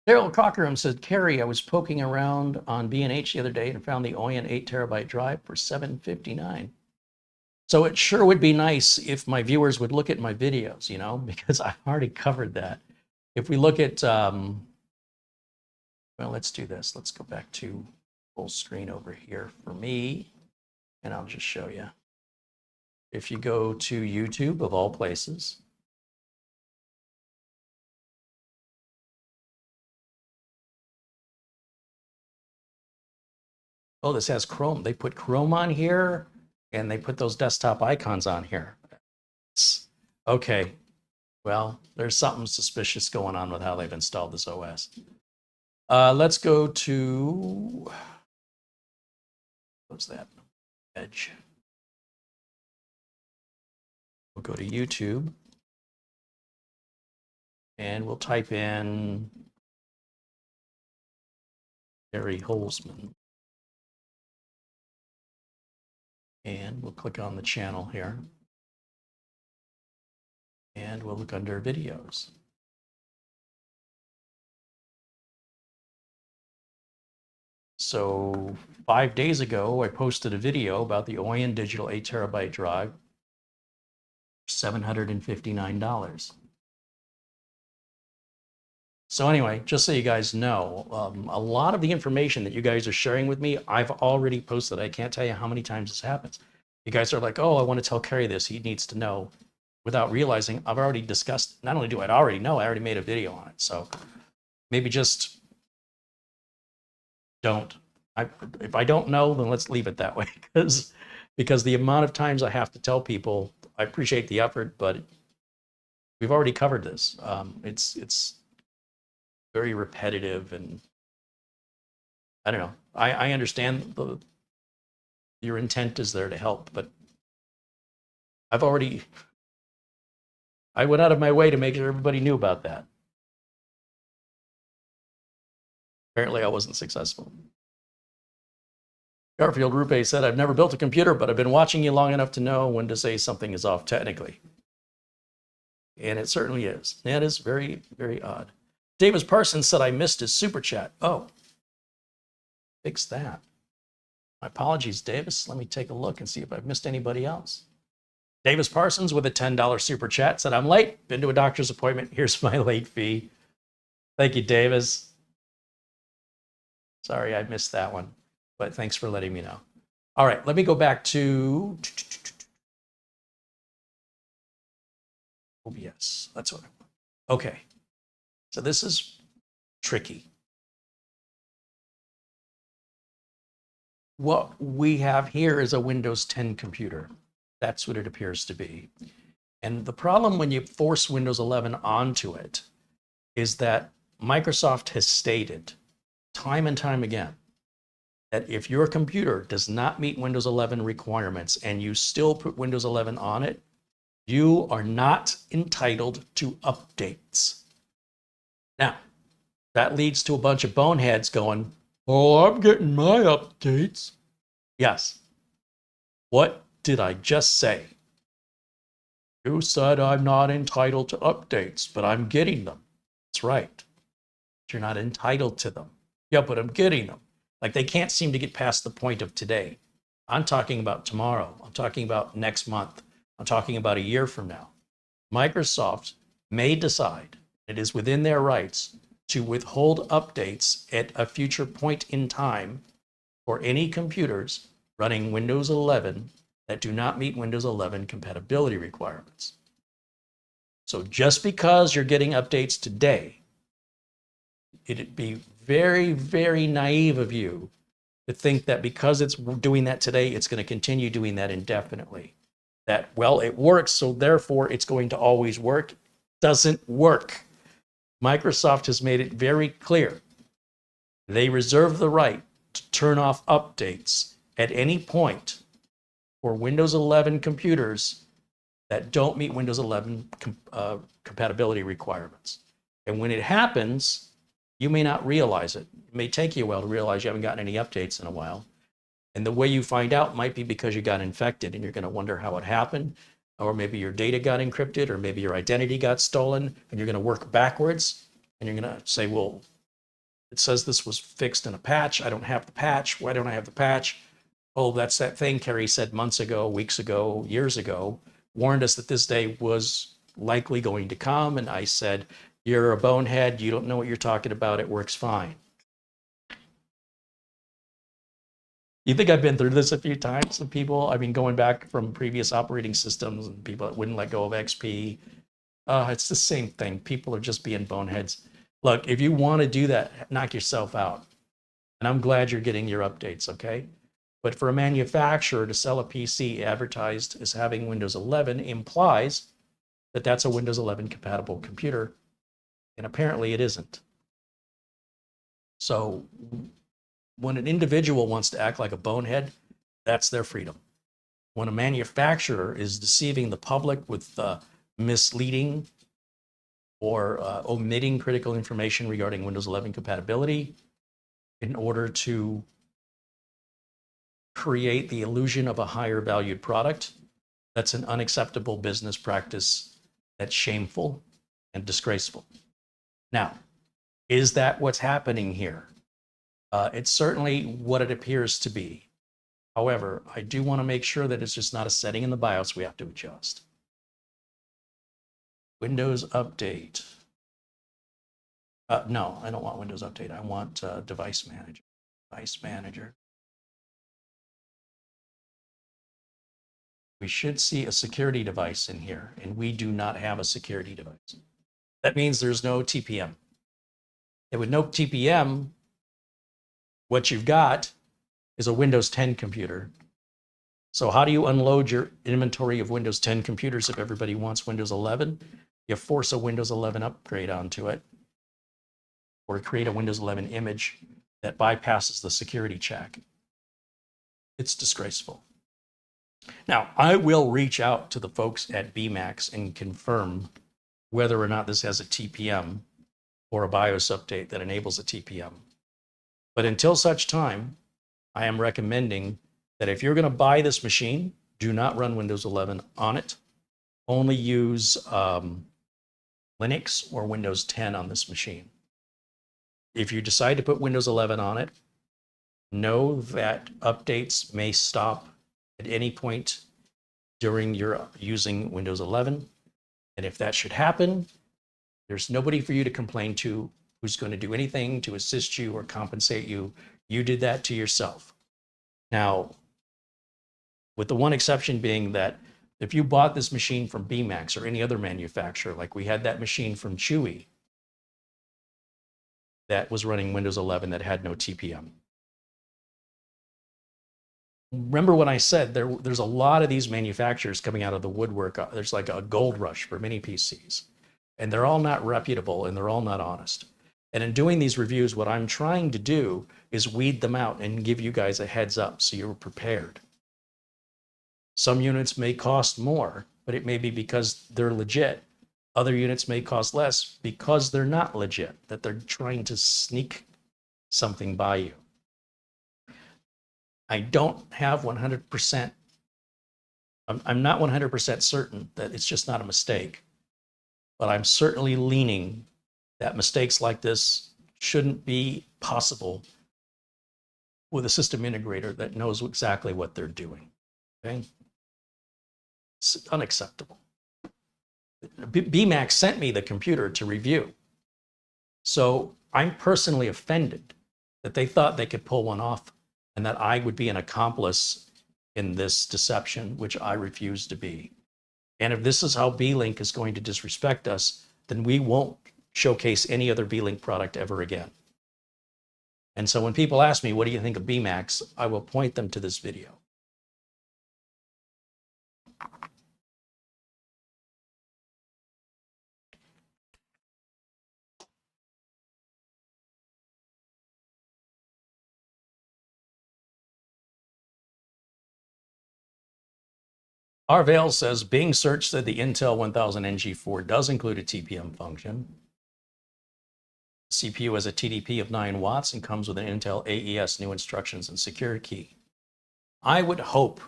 Daryl Cockram said, Carey, I was poking around on B&H the other day and found the OYN 8 terabyte drive for $759. So it sure would be nice if my viewers would look at my videos, you know, because I already covered that. If we look at, well, let's do this. Let's go back to full screen over here for me, and I'll just show you. If you go to YouTube, of all places, oh, this has Chrome. They put Chrome on here, and they put those desktop icons on here. Okay, well, there's something suspicious going on with how they've installed this OS. Let's go to, what's that? Edge. We'll go to YouTube, and we'll type in CareyHolzman. And we'll click on the channel here. And we'll look under videos. So 5 days ago, I posted a video about the OYN Digital 8 terabyte drive, $759. So anyway, just so you guys know, a lot of the information that you guys are sharing with me, I've already posted. I can't tell you how many times this happens. You guys are like, oh, I want to tell Carey this. He needs to know, without realizing I've already discussed. Not only do I already know, I already made a video on it. So maybe just don't. If I don't know, then let's leave it that way, because the amount of times I have to tell people, I appreciate the effort, but we've already covered this. It's very repetitive, and I don't know. I understand your intent is there to help, but I went out of my way to make sure everybody knew about that. Apparently I wasn't successful. Garfield Rupe said, I've never built a computer, but I've been watching you long enough to know when to say something is off technically. And it certainly is. That is very, very odd. Davis Parsons said, I missed his super chat. Oh, fix that. My apologies, Davis. Let me take a look and see if I've missed anybody else. Davis Parsons with a $10 super chat said, I'm late. Been to a doctor's appointment. Here's my late fee. Thank you, Davis. Sorry, I missed that one, but thanks for letting me know. All right, let me go back to OBS. That's what I want. Okay, so this is tricky. What we have here is a Windows 10 computer. That's what it appears to be. And the problem when you force Windows 11 onto it is that Microsoft has stated time and time again that if your computer does not meet Windows 11 requirements and you still put Windows 11 on it, you are not entitled to updates. Now, that leads to a bunch of boneheads going, oh, I'm getting my updates. Yes. What did I just say? You said I'm not entitled to updates, but I'm getting them. That's right. But you're not entitled to them. Yeah, but I'm getting them. Like they can't seem to get past the point of today. I'm talking about tomorrow. I'm talking about next month. I'm talking about a year from now. Microsoft may decide, it is within their rights, to withhold updates at a future point in time for any computers running Windows 11 that do not meet Windows 11 compatibility requirements. So just because you're getting updates today, it'd be very, very naive of you to think that because it's doing that today, it's going to continue doing that indefinitely. That, well, it works, so therefore it's going to always work. Doesn't work. Microsoft has made it very clear. They reserve the right to turn off updates at any point for Windows 11 computers that don't meet Windows 11 compatibility requirements. And when it happens, you may not realize it. It may take you a while to realize you haven't gotten any updates in a while. And the way you find out might be because you got infected and you're going to wonder how it happened, or maybe your data got encrypted, or maybe your identity got stolen, and you're going to work backwards and you're going to say, well, it says this was fixed in a patch. I don't have the patch. Why don't I have the patch? Oh, that's that thing Carey said months ago, weeks ago, years ago, warned us that this day was likely going to come. And I said, you're a bonehead. You don't know what you're talking about. It works fine. You think I've been through this a few times with people? I mean, going back from previous operating systems and people that wouldn't let go of XP. It's the same thing. People are just being boneheads. Look, if you want to do that, knock yourself out. And I'm glad you're getting your updates, okay? But for a manufacturer to sell a PC advertised as having Windows 11 implies that that's a Windows 11 compatible computer. And apparently it isn't. So when an individual wants to act like a bonehead, that's their freedom. When a manufacturer is deceiving the public with misleading or omitting critical information regarding Windows 11 compatibility in order to create the illusion of a higher valued product, that's an unacceptable business practice that's shameful and disgraceful. Now, is that what's happening here? It's certainly what it appears to be. However, I do want to make sure that it's just not a setting in the BIOS we have to adjust. Windows Update. No, I don't want Windows Update. I want Device Manager. Device Manager. We should see a security device in here, and we do not have a security device. That means there's no TPM. And with no TPM, what you've got is a Windows 10 computer. So how do you unload your inventory of Windows 10 computers if everybody wants Windows 11? You force a Windows 11 upgrade onto it, or create a Windows 11 image that bypasses the security check. It's disgraceful. Now, I will reach out to the folks at Bmax and confirm whether or not this has a TPM or a BIOS update that enables a TPM. But until such time, I am recommending that if you're going to buy this machine, do not run Windows 11 on it. Only use Linux or Windows 10 on this machine. If you decide to put Windows 11 on it, know that updates may stop at any point during your using Windows 11. And if that should happen, there's nobody for you to complain to who's going to do anything to assist you or compensate you. You did that to yourself. Now, with the one exception being that if you bought this machine from Bmax or any other manufacturer, like we had that machine from Chewy that was running Windows 11 that had no TPM. Remember when I said there's a lot of these manufacturers coming out of the woodwork. There's like a gold rush for mini PCs, and they're all not reputable and they're all not honest. And in doing these reviews, what I'm trying to do is weed them out and give you guys a heads up so you're prepared. Some units may cost more, but it may be because they're legit. Other units may cost less because they're not legit, that they're trying to sneak something by you. I don't have 100%, I'm not 100% certain that it's just not a mistake, but I'm certainly leaning that mistakes like this shouldn't be possible with a system integrator that knows exactly what they're doing, okay? It's unacceptable. Bmax sent me the computer to review. So I'm personally offended that they thought they could pull one off and that I would be an accomplice in this deception, which I refuse to be. And if this is how B-Link is going to disrespect us, then we won't showcase any other B-Link product ever again. And so when people ask me, what do you think of Bmax? I will point them to this video. Arvale says, Bing search said the Intel 1000NG4 does include a TPM function. CPU has a TDP of 9 watts and comes with an Intel AES new instructions and security key. I would hope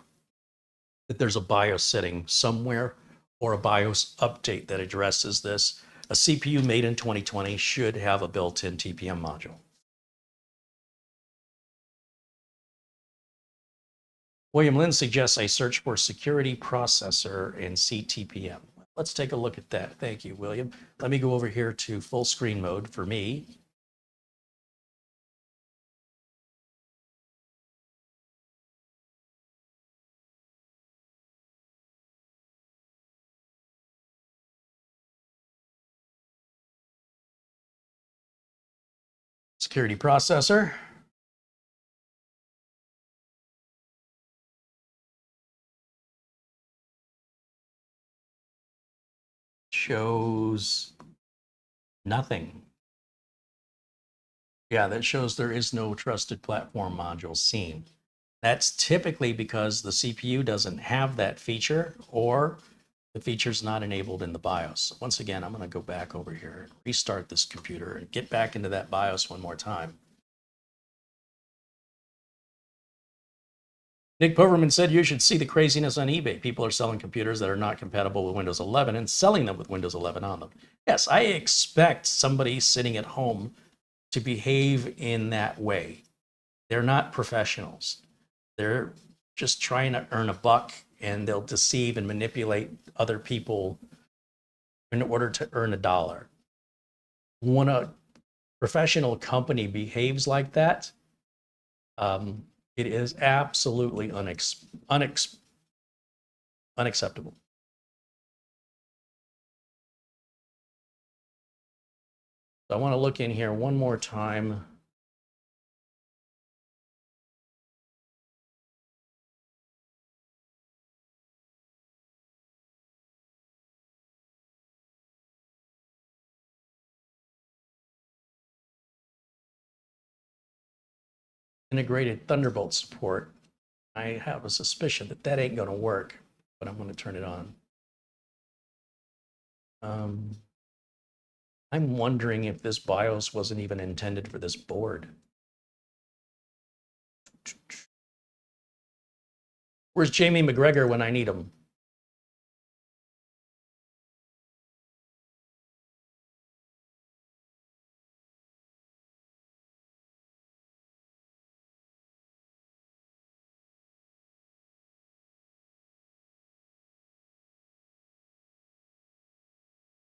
that there's a BIOS setting somewhere or a BIOS update that addresses this. A CPU made in 2020 should have a built-in TPM module. William Lynn suggests I search for security processor and see TPM. Let's take a look at that. Thank you, William. Let me go over here to full screen mode for me. Security processor. Shows nothing. Yeah, that shows there is no trusted platform module seen. That's typically because the CPU doesn't have that feature or the feature's not enabled in the BIOS. Once again, I'm going to go back over here and restart this computer and get back into that BIOS one more time. Nick Poverman said you should see the craziness on eBay. People are selling computers that are not compatible with Windows 11 and selling them with Windows 11 on them. Yes, I expect somebody sitting at home to behave in that way. They're not professionals. They're just trying to earn a buck, and they'll deceive and manipulate other people in order to earn $1. Want to professional company behaves like that, it is absolutely unacceptable. So I want to look in here one more time. Integrated Thunderbolt support. I have a suspicion that that ain't going to work, but I'm going to turn it on. I'm wondering if this BIOS wasn't even intended for this board. Where's Jamie McGregor when I need him?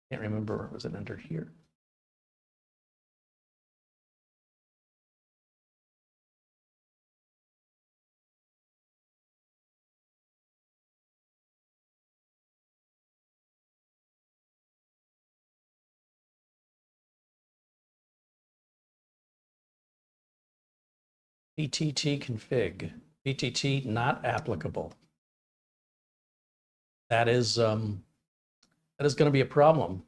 Can't remember. Was it under here? PTT config. PTT not applicable. That is going to be a problem.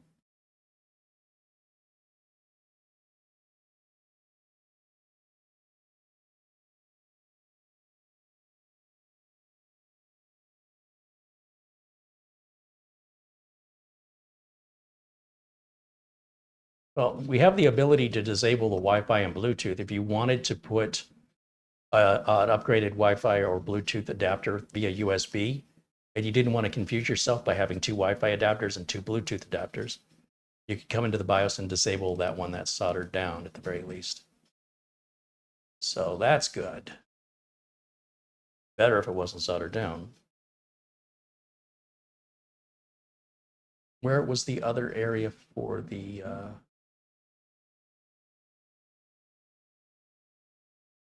Well, we have the ability to disable the Wi-Fi and Bluetooth. If you wanted to put an upgraded Wi-Fi or Bluetooth adapter via USB, and you didn't want to confuse yourself by having two Wi-Fi adapters and two Bluetooth adapters, you could come into the BIOS and disable that one that's soldered down at the very least. So that's good. Better if it wasn't soldered down. Where was the other area for the...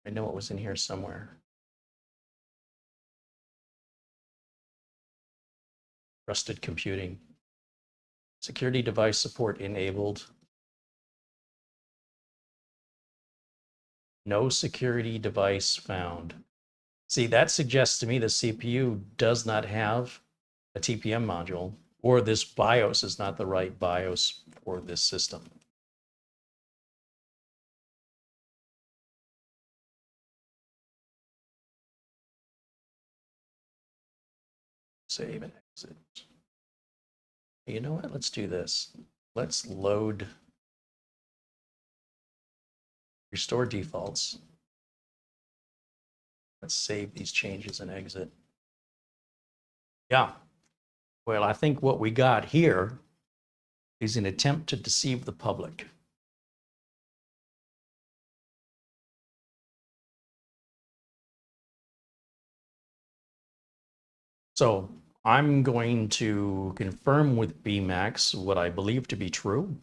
I know it was in here somewhere. Trusted computing. Security device support enabled. No security device found. See, that suggests to me the CPU does not have a TPM module, or this BIOS is not the right BIOS for this system. Save and exit. You know what? Let's do this. Let's load restore defaults. Let's save these changes and exit. Yeah. Well, I think what we got here is an attempt to deceive the public. So I'm going to confirm with Bmax what I believe to be true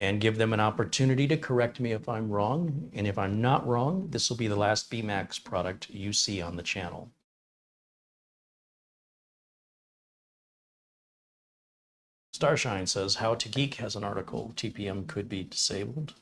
and give them an opportunity to correct me if I'm wrong. And if I'm not wrong, this will be the last Bmax product you see on the channel. Starshine says, How to Geek has an article, TPM could be disabled.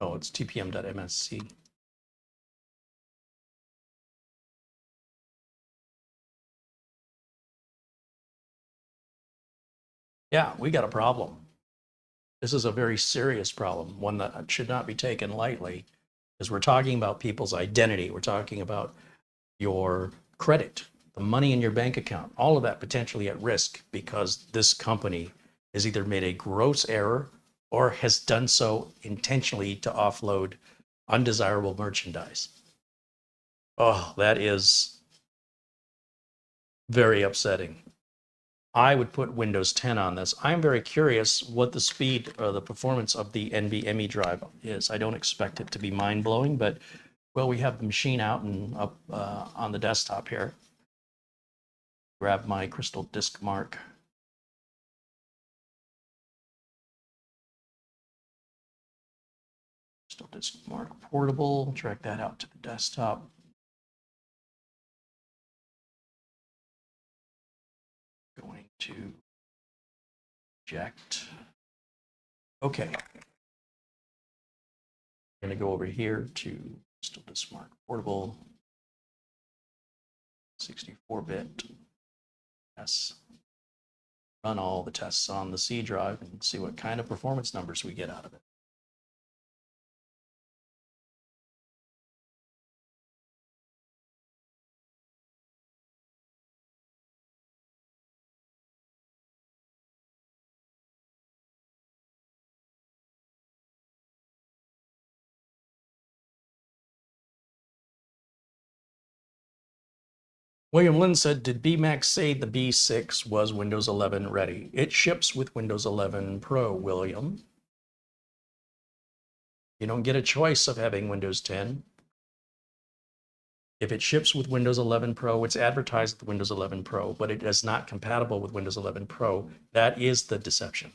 Oh, it's tpm.msc. Yeah, we got a problem. This is a very serious problem, one that should not be taken lightly, because we're talking about people's identity. We're talking about your credit, the money in your bank account, all of that potentially at risk because this company has either made a gross error or has done so intentionally to offload undesirable merchandise. Oh, that is very upsetting. I would put Windows 10 on this. I'm very curious what the speed or the performance of the NVMe drive is. I don't expect it to be mind-blowing, but well, we have the machine out and up on the desktop here. Grab my Crystal Disk Mark. Crystal Disk Mark Portable, drag that out to the desktop. Going to eject. Okay. I'm going to go over here to Crystal Disk Mark Portable, 64-bit. Yes. Run all the tests on the C drive and see what kind of performance numbers we get out of it. William Lynn said, did Bmax say the B6 was Windows 11 ready? It ships with Windows 11 Pro, William. You don't get a choice of having Windows 10. If it ships with Windows 11 Pro, it's advertised with Windows 11 Pro, but it is not compatible with Windows 11 Pro. That is the deception.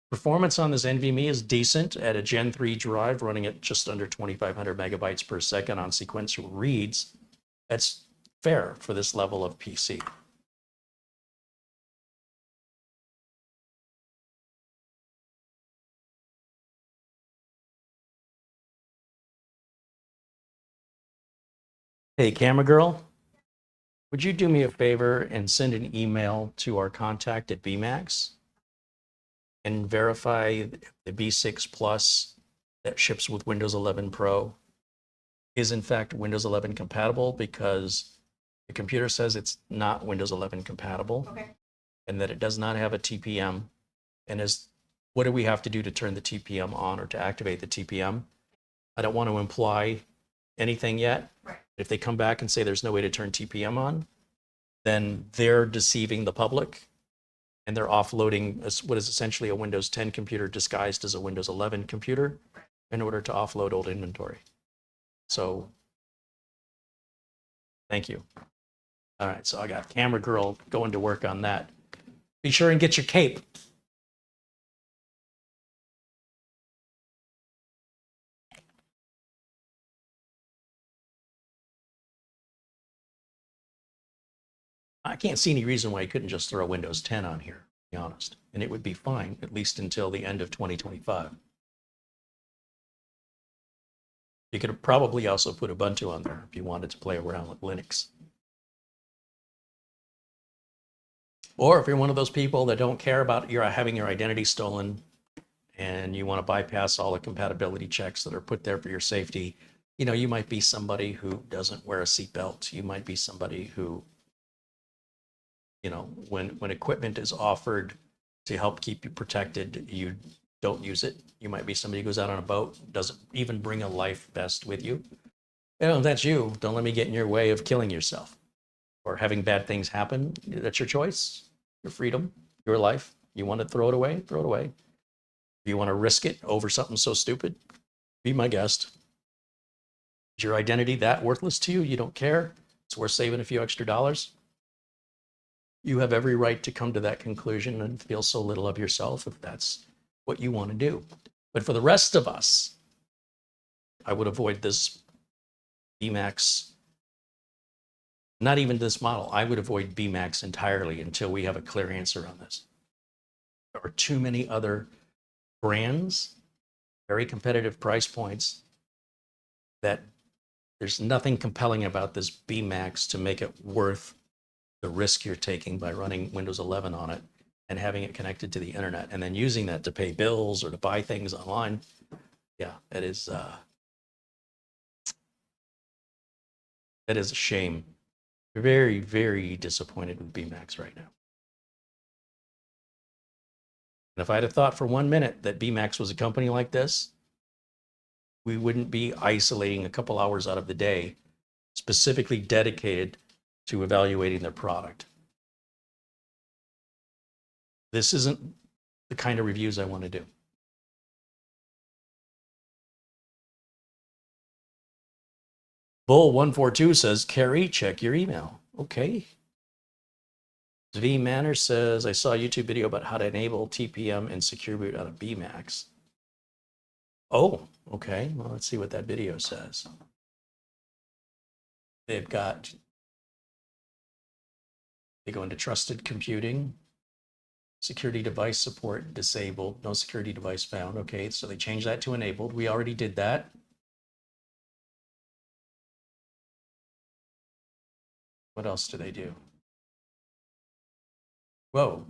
Performance on this NVMe is decent at a Gen 3 drive running at just under 2,500 megabytes per second on sequential reads. That's fair for this level of PC. Hey, camera girl, would you do me a favor and send an email to our contact at Bmax and verify the B6 Plus that ships with Windows 11 Pro is in fact Windows 11 compatible, because the computer says it's not Windows 11 compatible, okay, and that it does not have a TPM. And what do we have to do to turn the TPM on or to activate the TPM? I don't want to imply anything yet. Right. If they come back and say there's no way to turn TPM on, then they're deceiving the public and they're offloading what is essentially a Windows 10 computer disguised as a Windows 11 computer in order to offload old inventory. So thank you. All right, so I got camera girl going to work on that. Be sure and get your cape. I can't see any reason why you couldn't just throw Windows 10 on here, to be honest, and it would be fine, at least until the end of 2025. You could probably also put Ubuntu on there if you wanted to play around with Linux. Or if you're one of those people that don't care about having your identity stolen and you want to bypass all the compatibility checks that are put there for your safety, you know, you might be somebody who doesn't wear a seatbelt. You might be somebody who, you know, when equipment is offered to help keep you protected, you don't use it. You might be somebody who goes out on a boat, doesn't even bring a life vest with you. You know, if that's you, don't let me get in your way of killing yourself or having bad things happen. That's your choice, your freedom, your life. You want to throw it away, throw it away. If you want to risk it over something so stupid, be my guest. Is your identity that worthless to you? You don't care? It's worth saving a few extra dollars? You have every right to come to that conclusion and feel so little of yourself if that's what you want to do. But for the rest of us, I would avoid this Bmax, not even this model. I would avoid Bmax entirely until we have a clear answer on this. There are too many other brands, very competitive price points, that there's nothing compelling about this Bmax to make it worth the risk you're taking by running Windows 11 on it and having it connected to the internet and then using that to pay bills or to buy things online. Yeah, that is a shame. Very, very disappointed with Bmax right now. And if I'd have thought for 1 minute that Bmax was a company like this, we wouldn't be isolating a couple hours out of the day specifically dedicated to evaluating their product. This isn't the kind of reviews I want to do. Bull142 says, Carey, check your email. Okay. V Manor says, I saw a YouTube video about how to enable TPM and secure boot on a Bmax. Oh, okay. Well, let's see what that video says. They go into trusted computing, security device support disabled, no security device found. Okay, so they changed that to enabled. We already did that. What else do they do? Whoa,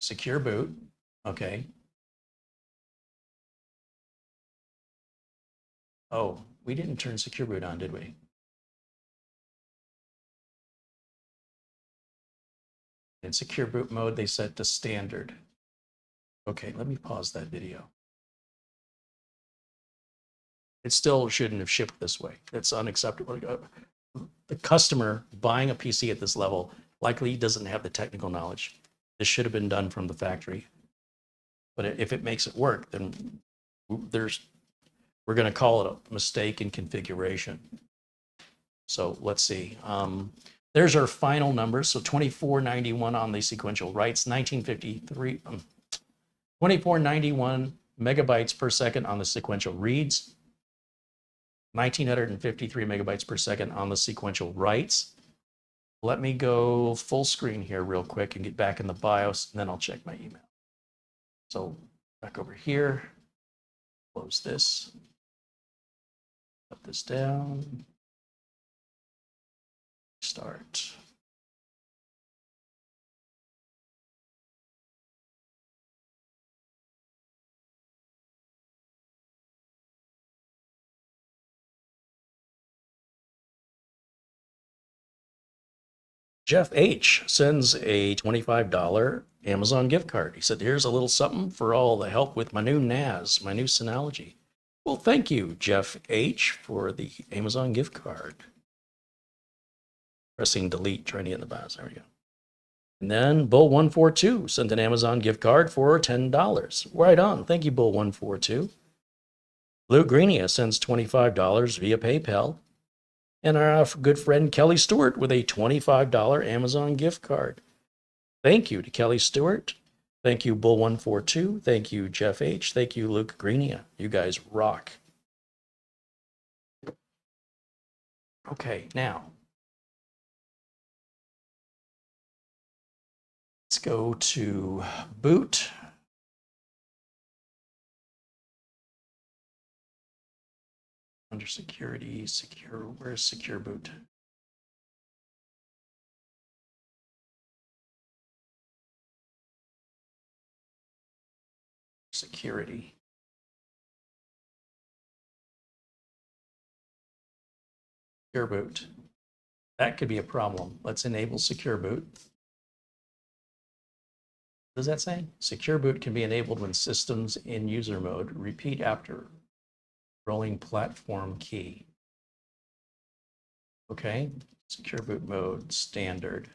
secure boot. Okay. Oh, we didn't turn secure boot on, did we? In secure boot mode, they set to standard. Okay, let me pause that video. It still shouldn't have shipped this way. It's unacceptable. The customer buying a PC at this level likely doesn't have the technical knowledge. This should have been done from the factory. But if it makes it work, then we're going to call it a mistake in configuration. So let's see. There's our final numbers. So 2491 on the sequential writes, 2491 megabytes per second on the sequential reads, 1953 megabytes per second on the sequential writes. Let me go full screen here real quick and get back in the BIOS, and then I'll check my email. So back over here, close this, put this down, start. Jeff H. sends a $25 Amazon gift card. He said, here's a little something for all the help with my new NAS, my new Synology. Well, thank you, Jeff H., for the Amazon gift card. Pressing delete, trying to get in the BIOS. There we go. And then Bull142 sent an Amazon gift card for $10. Right on. Thank you, Bull142. Luke Greenia sends $25 via PayPal. And our good friend Kelly Stewart with a $25 Amazon gift card. Thank you to Kelly Stewart. Thank you, Bull142. Thank you, Jeff H. Thank you, Luke Greenia. You guys rock. Okay, now let's go to boot. Under security, secure, where's secure boot? Security. Secure boot. That could be a problem. Let's enable secure boot. What does that say? Secure boot can be enabled when systems in user mode. Repeat after rolling platform key. Okay, secure boot mode, standard.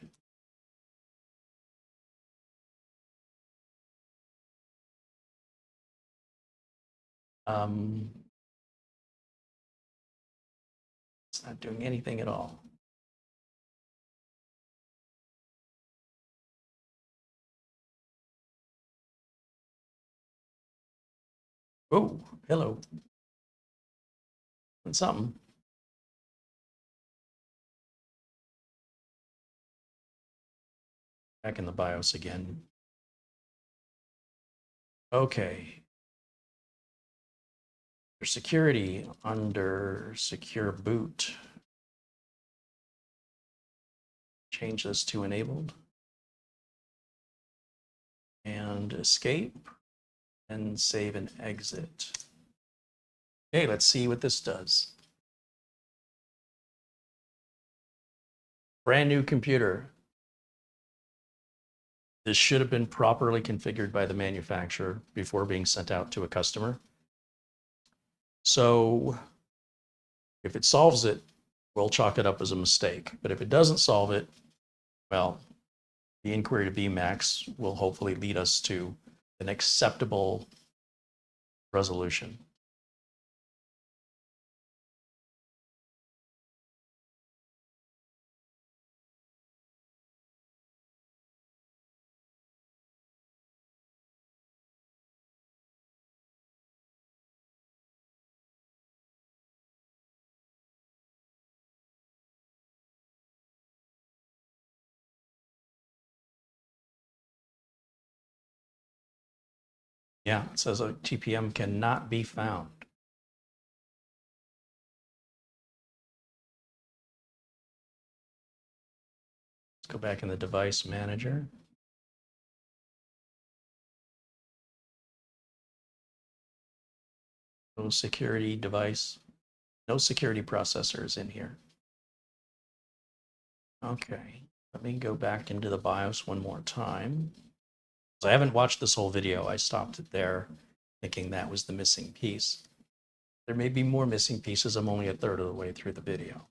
It's not doing anything at all. Oh, hello. That's something. Back in the BIOS again. Okay. For security, under secure boot, change this to enabled. And escape and save and exit. Okay, let's see what this does. Brand new computer. This should have been properly configured by the manufacturer before being sent out to a customer. So if it solves it, we'll chalk it up as a mistake. But if it doesn't solve it, well, the inquiry to Bmax will hopefully lead us to an acceptable resolution. Yeah, it says a TPM cannot be found. Let's go back in the device manager. No security device, no security processors in here. Okay, let me go back into the BIOS one more time. I haven't watched this whole video. I stopped it there thinking that was the missing piece. There may be more missing pieces. I'm only a third of the way through the video.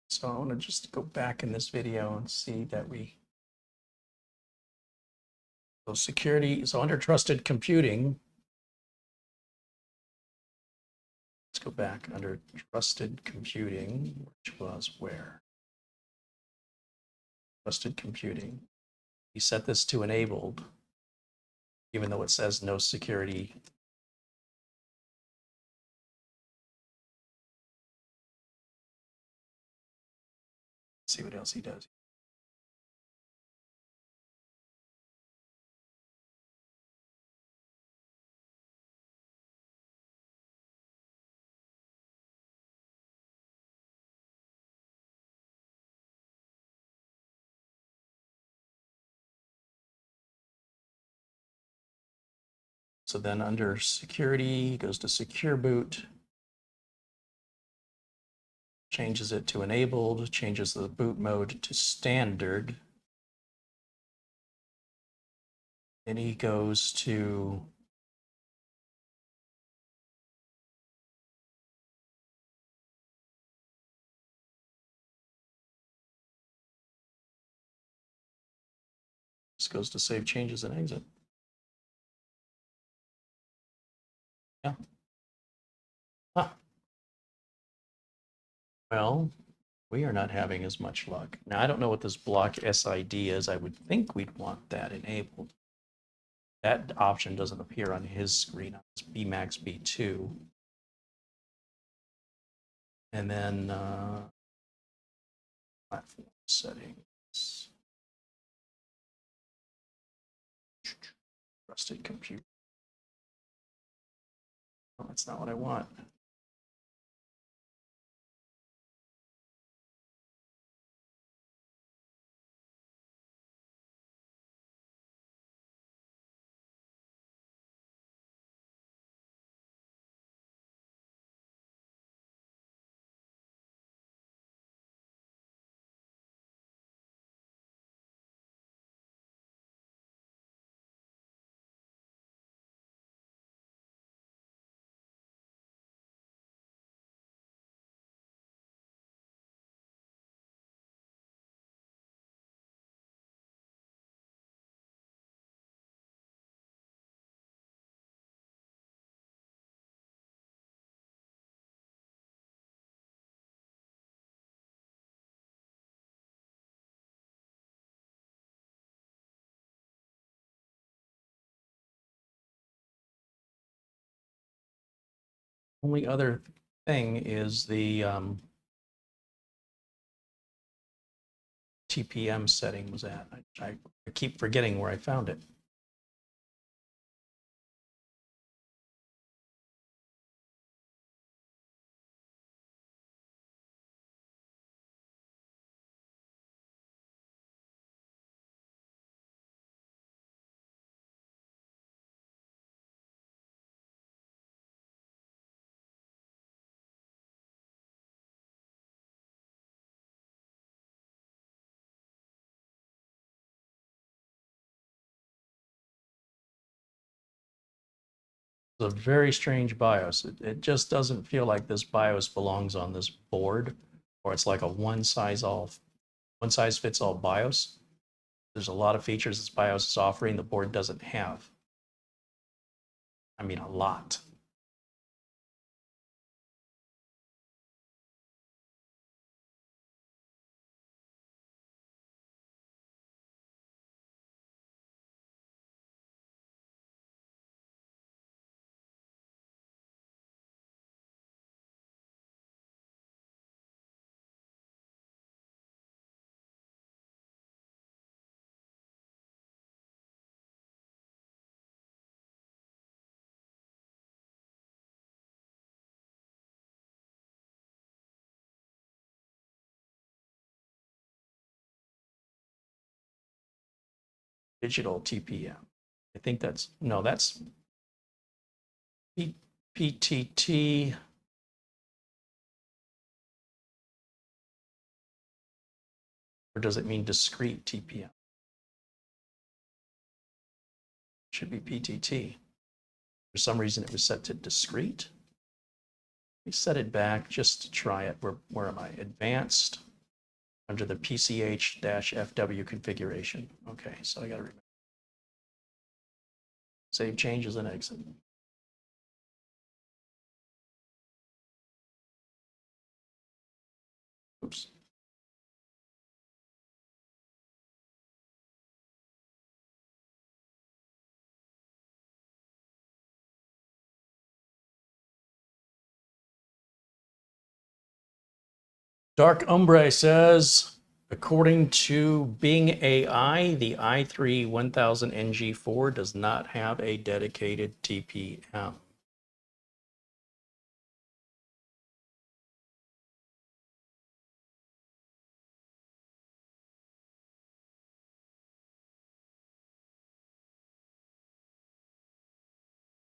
So I want to just go back in this video and see that so security, so under trusted computing, let's go back under trusted computing, which was where? Trusted computing. We set this to enabled, even though it says no security. Let's see what else he does. So then under security, he goes to secure boot, changes it to enabled, changes the boot mode to standard. Then he goes to this goes to save changes and exit. Yeah. Huh. Well, we are not having as much luck. Now, I don't know what this block SID is. I would think we'd want that enabled. That option doesn't appear on his screen. It's Bmax B2. And then platform settings. Trusted compute. Oh, that's not what I want. Only other thing is the TPM setting was at. I keep forgetting where I found it. It's a very strange BIOS. It just doesn't feel like this BIOS belongs on this board, or it's like a one size fits all BIOS. There's a lot of features this BIOS is offering the board doesn't have. I mean, a lot. Digital TPM. I think that's PTT. Or does it mean discrete TPM? It should be PTT. For some reason, it was set to discrete. We set it back just to try it. Where am I? Advanced, under the PCH-FW configuration. Okay, so I got to remember. Save changes and exit. Oops. Dark Umbre says, according to Bing AI, the i3 1000NG4 does not have a dedicated TPM.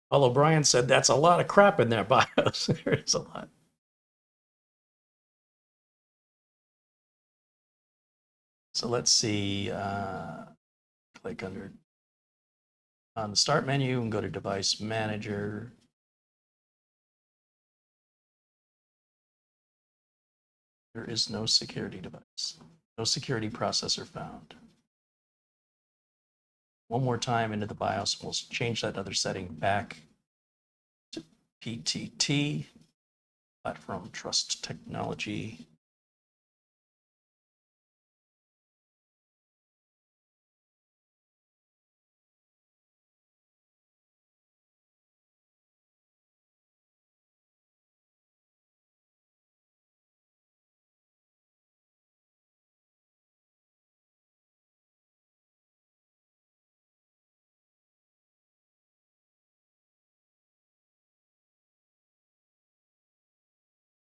Although Brian said that's a lot of crap in their BIOS. There is a lot. So let's see, click under on the start menu and go to device manager. There is no security device, no security processor found. One more time into the BIOS, we'll change that other setting back to PTT, Platform Trust Technology.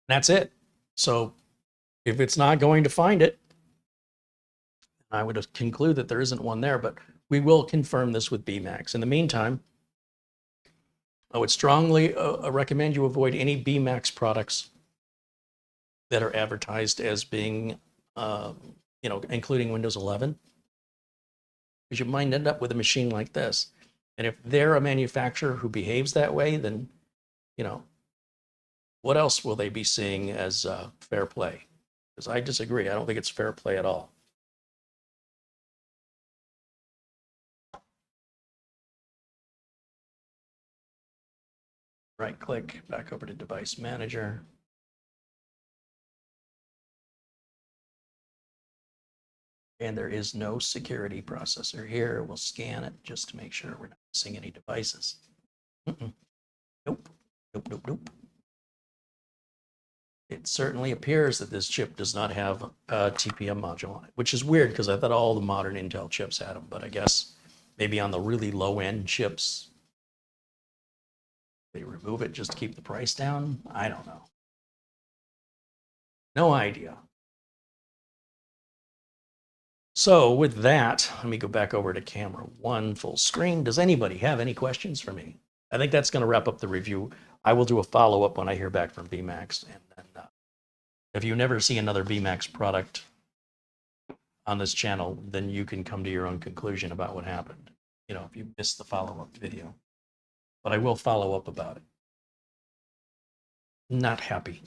That's it. So if it's not going to find it, I would conclude that there isn't one there, but we will confirm this with Bmax. In the meantime, I would strongly recommend you avoid any Bmax products that are advertised as being, including Windows 11, because you might end up with a machine like this. And if they're a manufacturer who behaves that way, then, what else will they be seeing as fair play? Because I disagree. I don't think it's fair play at all. Right click, back over to device manager. And there is no security processor here. We'll scan it just to make sure we're not missing any devices. Nope, nope, nope, nope. It certainly appears that this chip does not have a TPM module on it, which is weird because I thought all the modern Intel chips had them, but I guess maybe on the really low end chips, they remove it just to keep the price down. I don't know. No idea. So with that, let me go back over to camera one full screen. Does anybody have any questions for me? I think that's going to wrap up the review. I will do a follow-up when I hear back from Bmax. And then if you never see another Bmax product on this channel, then you can come to your own conclusion about what happened. You know, if you missed the follow-up video. But I will follow up about it. Not happy.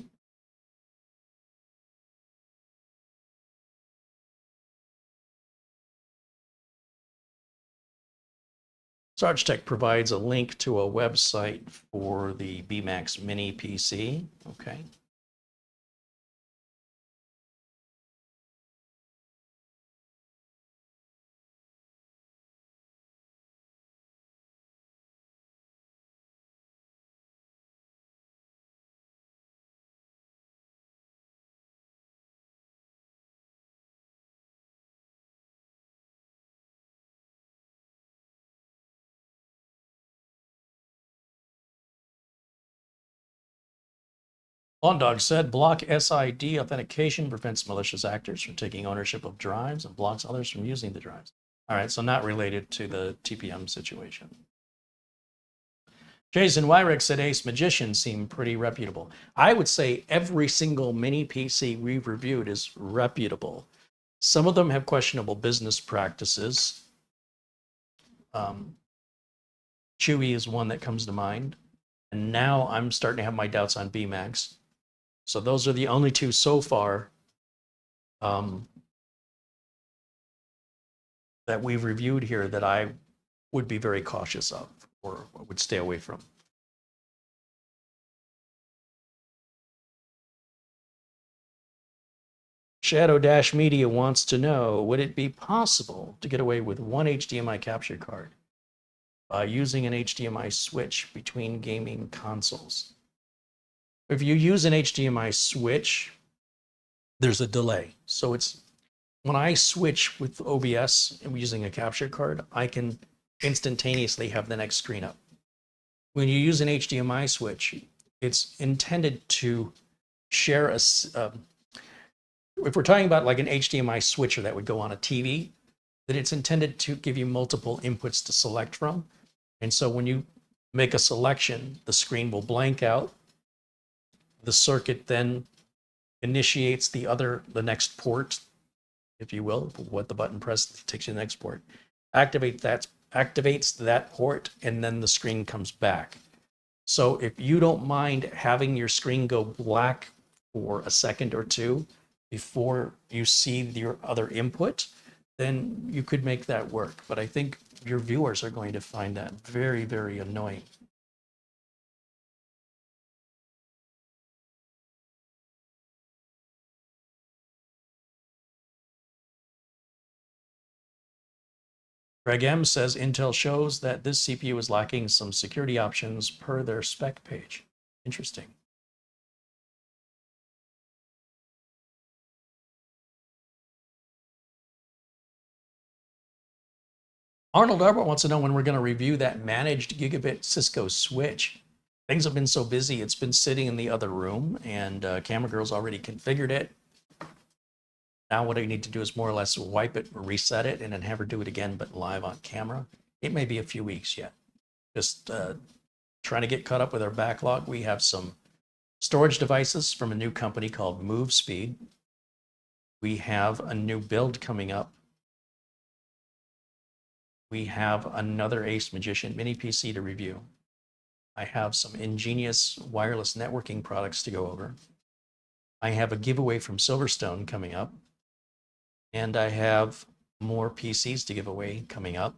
Sarge Tech provides a link to a website for the Bmax Mini PC. Okay. Lawn Dog said, block SID authentication prevents malicious actors from taking ownership of drives and blocks others from using the drives. All right, so not related to the TPM situation. Jason Wyrick said, Ace Magician seemed pretty reputable. I would say every single mini PC we've reviewed is reputable. Some of them have questionable business practices. Chewy is one that comes to mind. And now I'm starting to have my doubts on Bmax. So those are the only two so far that we've reviewed here that I would be very cautious of or would stay away from. Shadow Dash Media wants to know, would it be possible to get away with one HDMI capture card by using an HDMI switch between gaming consoles? If you use an HDMI switch, there's a delay. So it's when I switch with OBS and using a capture card, I can instantaneously have the next screen up. When you use an HDMI switch, it's intended to share a, if we're talking about like an HDMI switcher that would go on a TV, that it's intended to give you multiple inputs to select from. And so when you make a selection, the screen will blank out. The circuit then initiates the next port, if you will, what the button pressed takes you to the next port. Activates that port, and then the screen comes back. So if you don't mind having your screen go black for a second or two before you see your other input, then you could make that work. But I think your viewers are going to find that very, very annoying. Greg M says Intel shows that this CPU is lacking some security options per their spec page. Interesting. Arnold Arbor wants to know when we're going to review that managed gigabit Cisco switch. Things have been so busy, it's been sitting in the other room, and Camera Girl's already configured it. Now what I need to do is more or less wipe it, reset it, and then have her do it again, but live on camera. It may be a few weeks yet. Just trying to get caught up with our backlog. We have some storage devices from a new company called MoveSpeed. We have a new build coming up. We have another Ace Magician mini PC to review. I have some ingenious wireless networking products to go over. I have a giveaway from Silverstone coming up. And I have more PCs to give away coming up.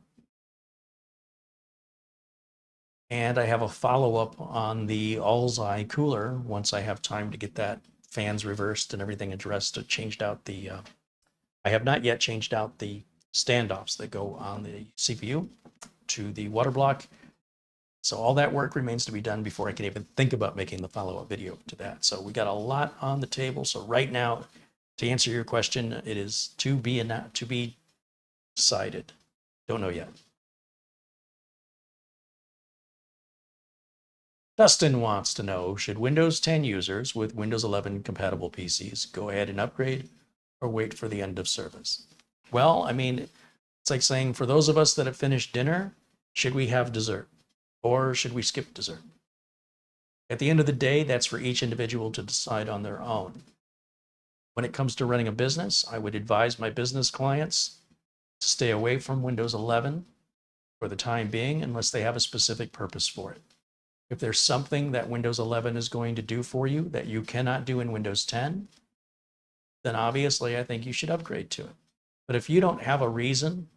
And I have a follow-up on the Allseye cooler once I have time to get that fans reversed and everything addressed. Changed out the, I have not yet changed out the standoffs that go on the CPU to the water block. So all that work remains to be done before I can even think about making the follow-up video to that. So we got a lot on the table. So right now, to answer your question, it is to be decided. Don't know yet. Dustin wants to know, should Windows 10 users with Windows 11 compatible PCs go ahead and upgrade or wait for the end of service? Well, I mean, it's like saying for those of us that have finished dinner, should we have dessert or should we skip dessert? At the end of the day, that's for each individual to decide on their own. When it comes to running a business, I would advise my business clients to stay away from Windows 11 for the time being, unless they have a specific purpose for it. If there's something that Windows 11 is going to do for you that you cannot do in Windows 10, then obviously I think you should upgrade to it. But if you don't have a reason,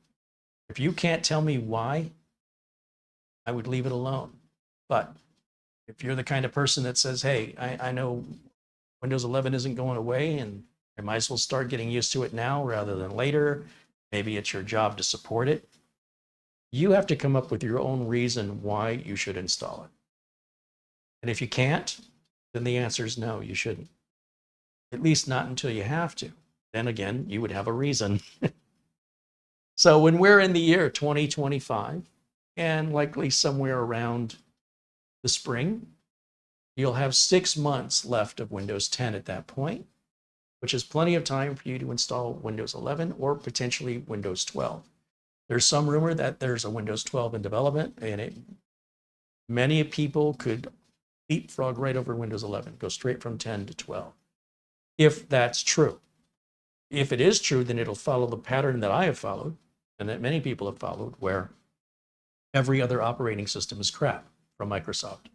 if you can't tell me why, I would leave it alone. But if you're the kind of person that says, hey, I know Windows 11 isn't going away and I might as well start getting used to it now rather than later, maybe it's your job to support it, you have to come up with your own reason why you should install it. And if you can't, then the answer is no, you shouldn't. At least not until you have to. Then again, you would have a reason. So when we're in the year 2025, and likely somewhere around the spring, you'll have 6 months left of Windows 10 at that point, which is plenty of time for you to install Windows 11 or potentially Windows 12. There's some rumor that there's a Windows 12 in development, and many people could leapfrog right over Windows 11, go straight from 10 to 12. If that's true. If it is true, then it'll follow the pattern that I have followed and that many people have followed, where every other operating system is crap from Microsoft.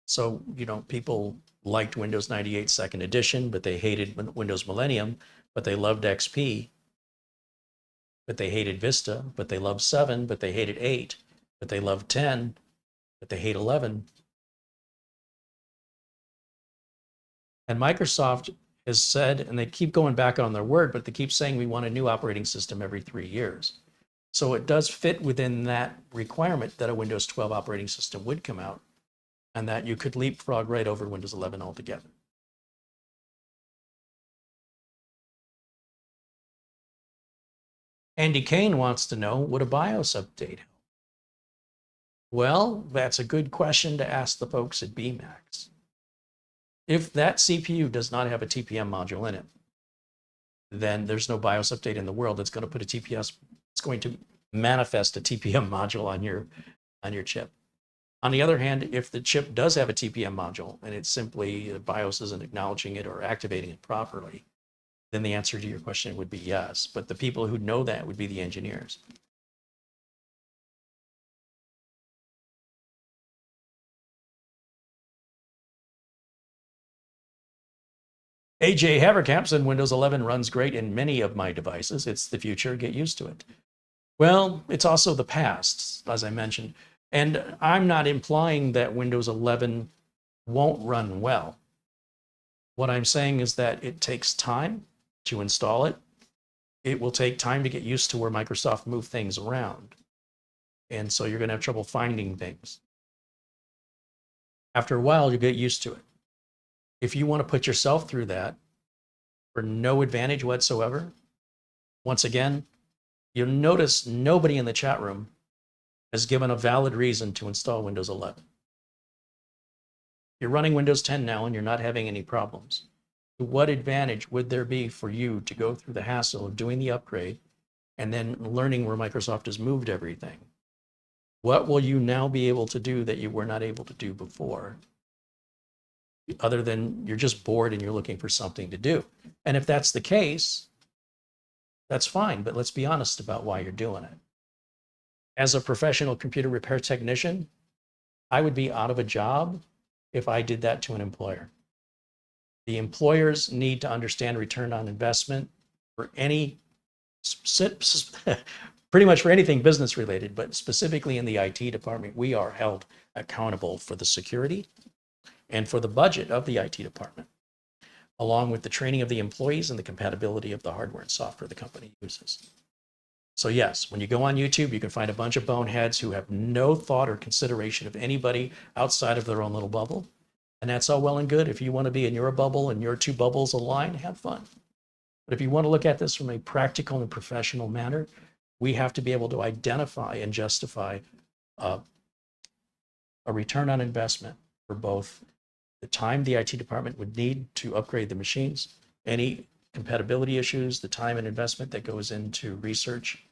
So, people liked Windows 98 Second Edition, but they hated Windows Millennium, but they loved XP, but they hated Vista, but they loved 7, but they hated 8, but they loved 10, but they hate 11. And Microsoft has said, and they keep going back on their word, but they keep saying we want a new operating system every 3 years. So it does fit within that requirement that a Windows 12 operating system would come out, and that you could leapfrog right over Windows 11 altogether. Andy Kane wants to know, would a BIOS update help? Well, that's a good question to ask the folks at Bmax. If that CPU does not have a TPM module in it, then there's no BIOS update in the world that's going to put a TPS, it's going to manifest a TPM module on your chip. On the other hand, if the chip does have a TPM module and it's simply the BIOS isn't acknowledging it or activating it properly, then the answer to your question would be yes. But the people who know that would be the engineers. AJ Haverkamp said Windows 11 runs great in many of my devices. It's the future. Get used to it. Well, it's also the past, as I mentioned. And I'm not implying that Windows 11 won't run well. What I'm saying is that it takes time to install it. It will take time to get used to where Microsoft moves things around. And so you're going to have trouble finding things. After a while, you get used to it. If you want to put yourself through that for no advantage whatsoever, once again, you'll notice nobody in the chat room has given a valid reason to install Windows 11. You're running Windows 10 now and you're not having any problems. What advantage would there be for you to go through the hassle of doing the upgrade and then learning where Microsoft has moved everything? What will you now be able to do that you were not able to do before? Other than you're just bored and you're looking for something to do. And if that's the case, that's fine, but let's be honest about why you're doing it. As a professional computer repair technician, I would be out of a job if I did that to an employer. The employers need to understand return on investment for any, pretty much for anything business related, but specifically in the IT department, we are held accountable for the security and for the budget of the IT department, along with the training of the employees and the compatibility of the hardware and software the company uses. So yes, when you go on YouTube, you can find a bunch of boneheads who have no thought or consideration of anybody outside of their own little bubble. And that's all well and good. If you want to be in your bubble and your two bubbles align, have fun. But if you want to look at this from a practical and professional manner, we have to be able to identify and justify a return on investment for both the time the IT department would need to upgrade the machines, any compatibility issues, the time and investment that goes into research,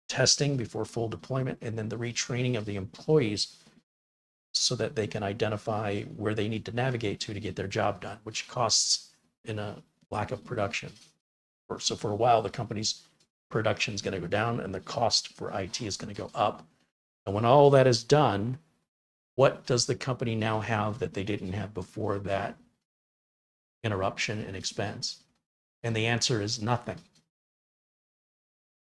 testing before full deployment, and then the retraining of the employees so that they can identify where they need to navigate to get their job done, which costs in a lack of production. So for a while, the company's production is going to go down and the cost for IT is going to go up. And when all that is done, what does the company now have that they didn't have before that interruption and expense? And the answer is nothing.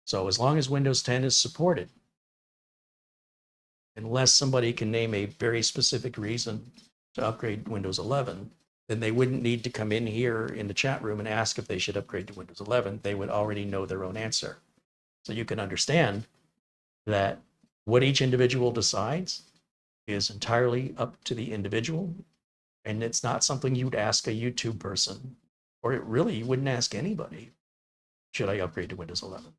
So as long as Windows 10 is supported, unless somebody can name a very specific reason to upgrade Windows 11, then they wouldn't need to come in here in the chat room and ask if they should upgrade to Windows 11. They would already know their own answer. So you can understand that what each individual decides is entirely up to the individual. And it's not something you'd ask a YouTube person, or it really, you wouldn't ask anybody, should I upgrade to Windows 11?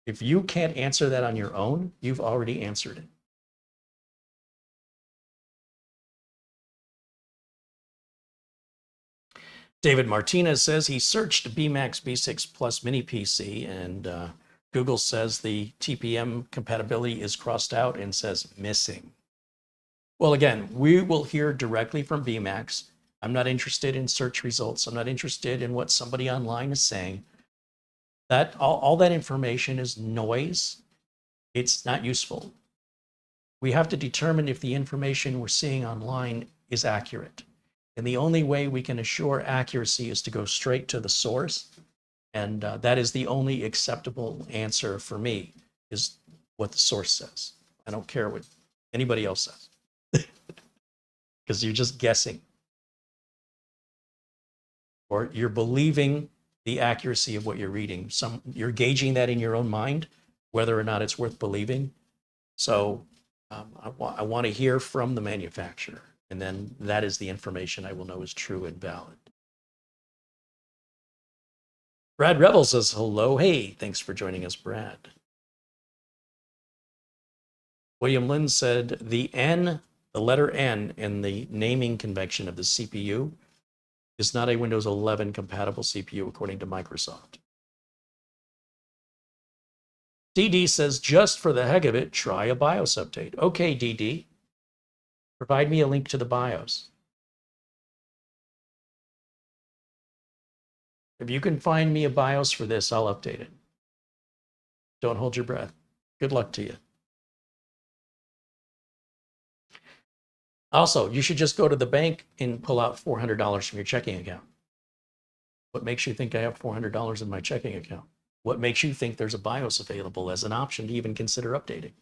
If you can't answer that on your own, you've already answered it. David Martinez says he searched Bmax B6 plus mini PC, and Google says the TPM compatibility is crossed out and says missing. Well, again, we will hear directly from Bmax. I'm not interested in search results. I'm not interested in what somebody online is saying. That all that information is noise. It's not useful. We have to determine if the information we're seeing online is accurate. And the only way we can assure accuracy is to go straight to the source. And that is the only acceptable answer for me, is what the source says. I don't care what anybody else says, because you're just guessing. Or you're believing the accuracy of what you're reading. You're gauging that in your own mind, whether or not it's worth believing. So I want to hear from the manufacturer. And then that is the information I will know is true and valid. Brad Revel says, hello. Hey, thanks for joining us, Brad. William Lynn said, the letter N in the naming convention of the CPU is not a Windows 11 compatible CPU, according to Microsoft. DD says, just for the heck of it, try a BIOS update. Okay, DD. Provide me a link to the BIOS. If you can find me a BIOS for this, I'll update it. Don't hold your breath. Good luck to you. Also, you should just go to the bank and pull out $400 from your checking account. What makes you think I have $400 in my checking account? What makes you think there's a BIOS available as an option to even consider updating?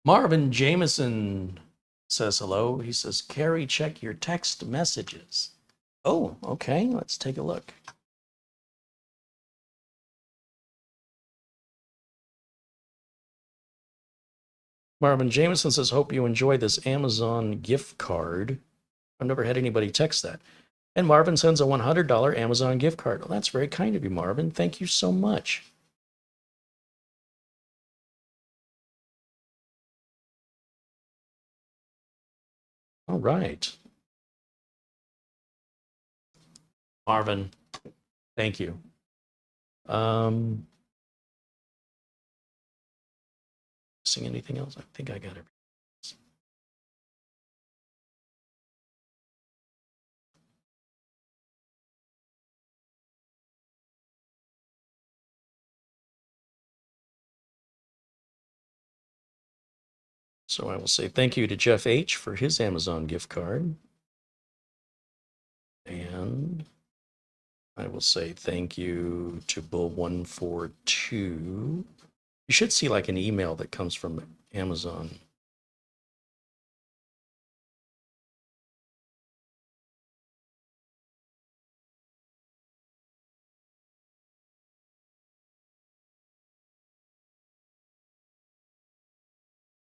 Marvin Jameson says hello. He says, Carey, check your text messages. Oh, okay. Let's take a look. Marvin Jameson says, hope you enjoy this Amazon gift card. I've never had anybody text that. And Marvin sends a $100 Amazon gift card. Well, that's very kind of you, Marvin. Thank you so much. All right. Marvin, thank you. Missing anything else? I think I got it. So I will say thank you to Jeff H. for his Amazon gift card. And I will say thank you to Bull142. You should see like an email that comes from Amazon.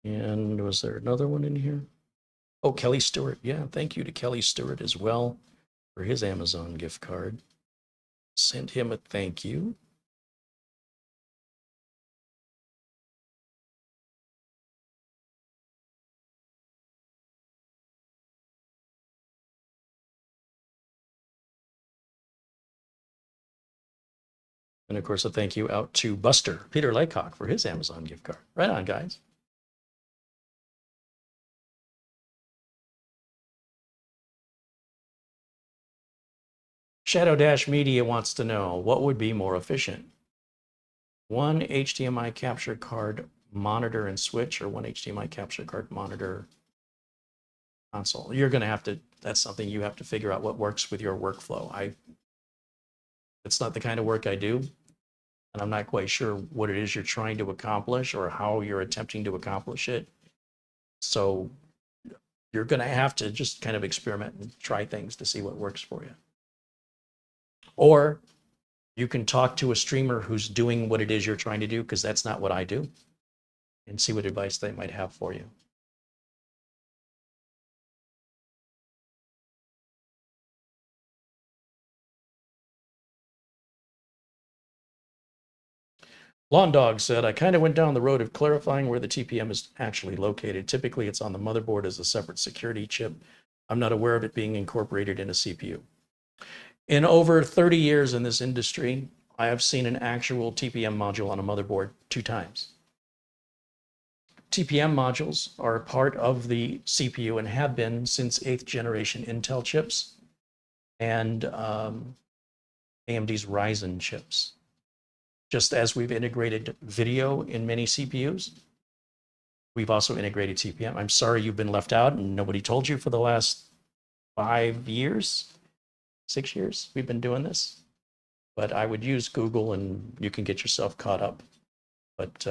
And was there another one in here? Oh, Kelly Stewart. Yeah, thank you to Kelly Stewart as well for his Amazon gift card. Send him a thank you. And of course, a thank you out to Buster, Peter Laycock, for his Amazon gift card. Right on, guys. Shadow Dash Media wants to know what would be more efficient? One HDMI capture card monitor and switch, or one HDMI capture card monitor console? You're going to have to, that's something you have to figure out what works with your workflow. It's not the kind of work I do, and I'm not quite sure what it is you're trying to accomplish or how you're attempting to accomplish it. So you're going to have to just kind of experiment and try things to see what works for you. Or you can talk to a streamer who's doing what it is you're trying to do, because that's not what I do, and see what advice they might have for you. Lawn Dog said, I kind of went down the road of clarifying where the TPM is actually located. Typically, it's on the motherboard as a separate security chip. I'm not aware of it being incorporated in a CPU. In over 30 years in this industry, I have seen an actual TPM module on a motherboard 2 times. TPM modules are a part of the CPU and have been since 8th generation Intel chips and AMD's Ryzen chips. Just as we've integrated video in many CPUs, we've also integrated TPM. I'm sorry you've been left out and nobody told you for the last 5 years, 6 years we've been doing this. But I would use Google and you can get yourself caught up. But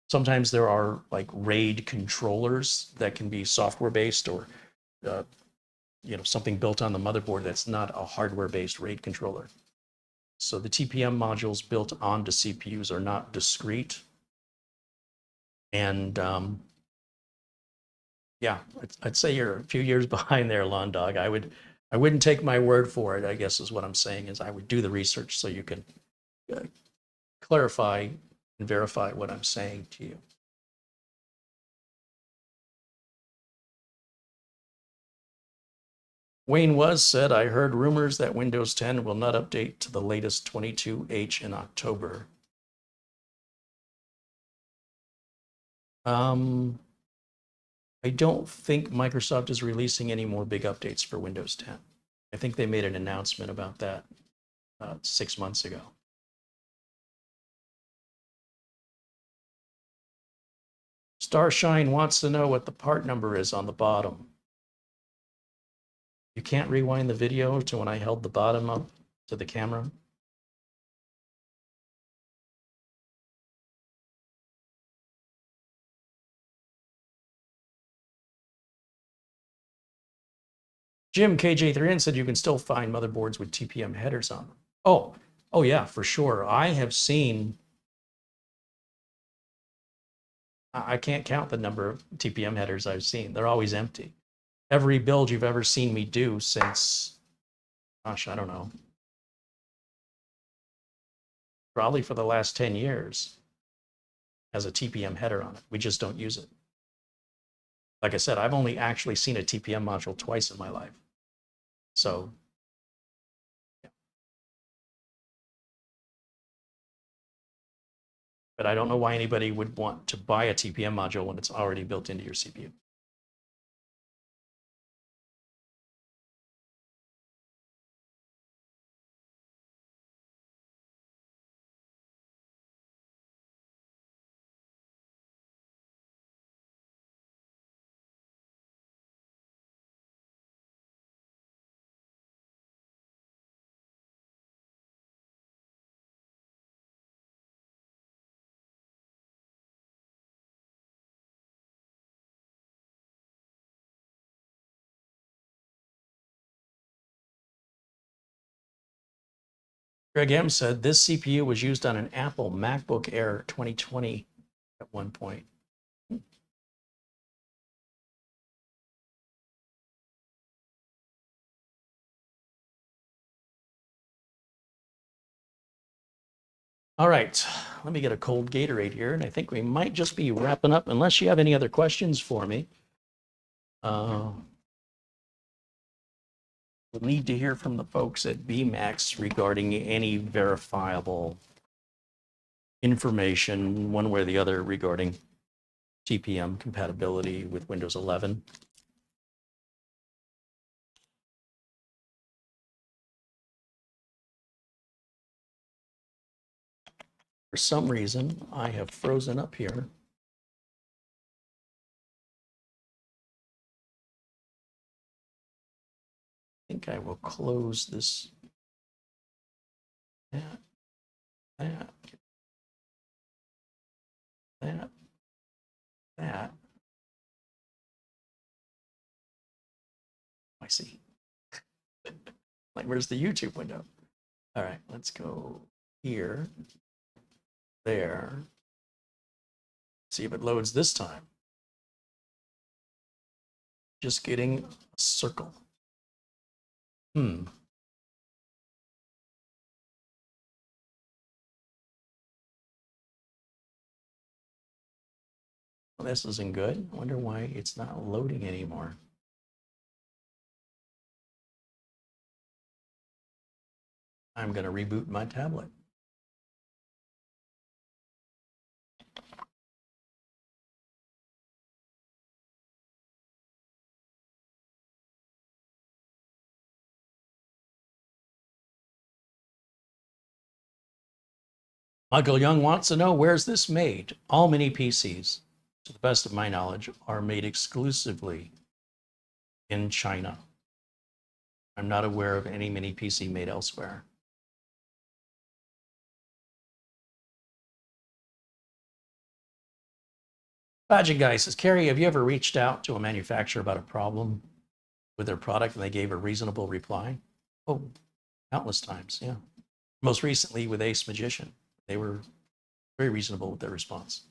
sometimes there are like RAID controllers that can be software-based, or something built on the motherboard that's not a hardware-based RAID controller. So the TPM modules built onto CPUs are not discrete. And yeah, I'd say you're a few years behind there, Lawn Dog. I wouldn't take my word for it, I guess is what I'm saying, is I would do the research so you can clarify and verify what I'm saying to you. Wayne said, I heard rumors that Windows 10 will not update to the latest 22H in October. I don't think Microsoft is releasing any more big updates for Windows 10. I think they made an announcement about that 6 months ago. Starshine wants to know what the part number is on the bottom. You can't rewind the video to when I held the bottom up to the camera. Jim KJ3N said you can still find motherboards with TPM headers on them. Oh yeah, for sure. I have seen, I can't count the number of TPM headers I've seen. They're always empty. Every build you've ever seen me do since, gosh, I don't know, probably for the last 10 years has a TPM header on it. We just don't use it. Like I said, I've only actually seen a TPM module twice in my life. So, yeah. But I don't know why anybody would want to buy a TPM module when it's already built into your CPU. Greg M said this CPU was used on an Apple MacBook Air 2020 at one point. All right, let me get a cold Gatorade here, and I think we might just be wrapping up unless you have any other questions for me. We'll need to hear from the folks at Bmax regarding any verifiable information, one way or the other, regarding TPM compatibility with Windows 11. For some reason, I have frozen up here. I think I will close this. That, that. I see. Like, where's the YouTube window? All right, let's go here, there. See if it loads this time. Just getting a circle. Well, this isn't good. I wonder why it's not loading anymore. I'm going to reboot my tablet. Michael Young wants to know, where's this made? All mini PCs, to the best of my knowledge, are made exclusively in China. I'm not aware of any mini PC made elsewhere. Badging Guy says, Carey, have you ever reached out to a manufacturer about a problem with their product and they gave a reasonable reply? Oh, countless times, yeah. Most recently with Ace Magician. They were very reasonable with their response.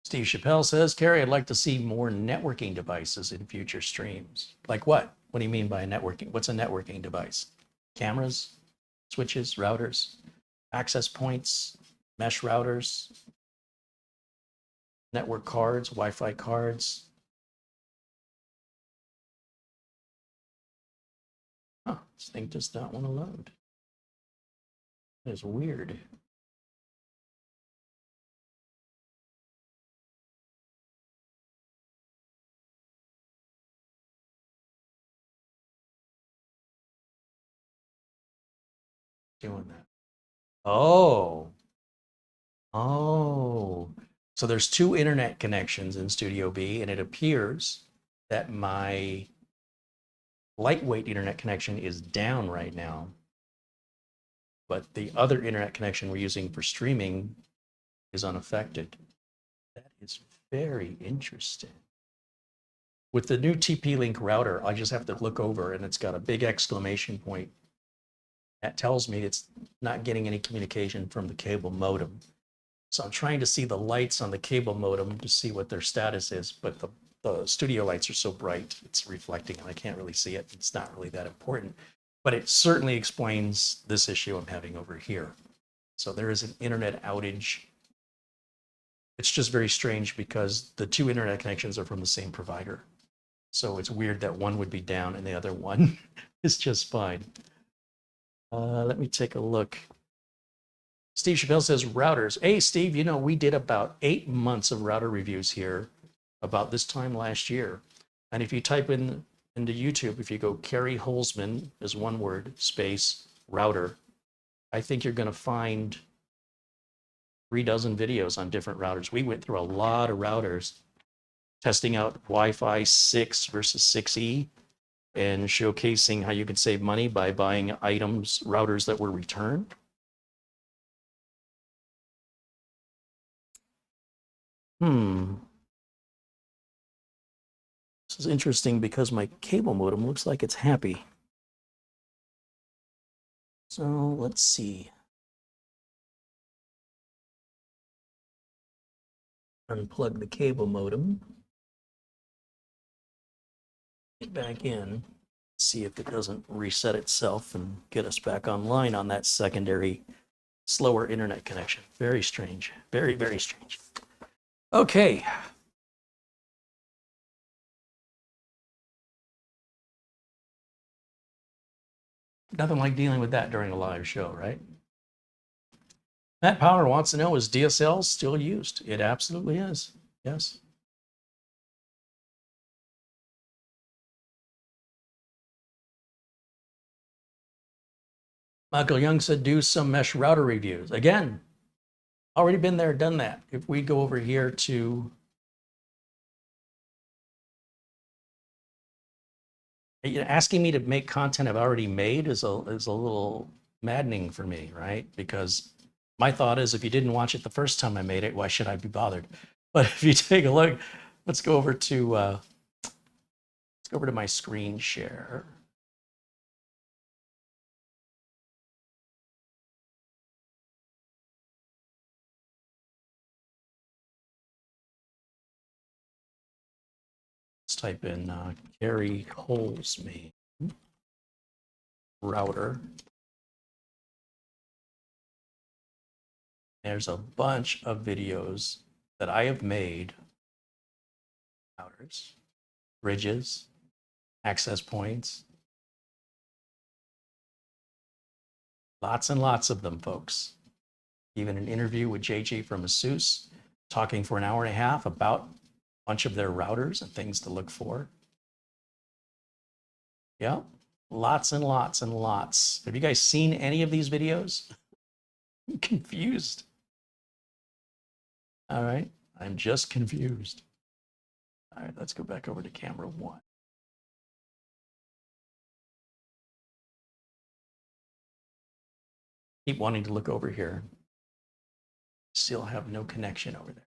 Steve Chappelle says, Carey, I'd like to see more networking devices in future streams. Like what? What do you mean by networking? What's a networking device? Cameras, switches, routers, access points, mesh routers, network cards, Wi-Fi cards. Huh, this thing does not want to load. That is weird. Doing that. Oh. So there's two internet connections in Studio B, and it appears that my lightweight internet connection is down right now. But the other internet connection we're using for streaming is unaffected. That is very interesting. With the new TP-Link router, I just have to look over and it's got a big exclamation point. That tells me it's not getting any communication from the cable modem. So I'm trying to see the lights on the cable modem to see what their status is, but the studio lights are so bright, it's reflecting and I can't really see it. It's not really that important, but it certainly explains this issue I'm having over here. So there is an internet outage. It's just very strange because the two internet connections are from the same provider. So it's weird that one would be down and the other one is just fine. Let me take a look. Steve Chappelle says routers. Hey, Steve, you know, we did about 8 months of router reviews here about this time last year. And if you type in into YouTube, if you go CareyHolzman as one word, space, router, I think you're going to find 3 dozen videos on different routers. We went through a lot of routers, testing out Wi-Fi 6 versus 6E, and showcasing how you can save money by buying items, routers that were returned. This is interesting because my cable modem looks like it's happy. So let's see. Unplug the cable modem. Get back in, see if it doesn't reset itself and get us back online on that secondary slower internet connection. Very strange. Very, very strange. Okay. Nothing like dealing with that during a live show, right? Matt Power wants to know, is DSL still used? It absolutely is. Yes. Michael Young said, do some mesh router reviews. Again, already been there, done that. If we go over here to asking me to make content I've already made is a little maddening for me, right? Because my thought is, if you didn't watch it the first time I made it, why should I be bothered? But if you take a look, let's go over to my screen share. Let's type in CareyHolzman router. There's a bunch of videos that I have made. Routers, bridges, access points. Lots and lots of them, folks. Even an interview with JJ from ASUS, talking for an hour and a half about a bunch of their routers and things to look for. Yeah, lots and lots and lots. Have you guys seen any of these videos? I'm confused. All right, I'm just confused. All right, let's go back over to camera one. Keep wanting to look over here. Still have no connection over there.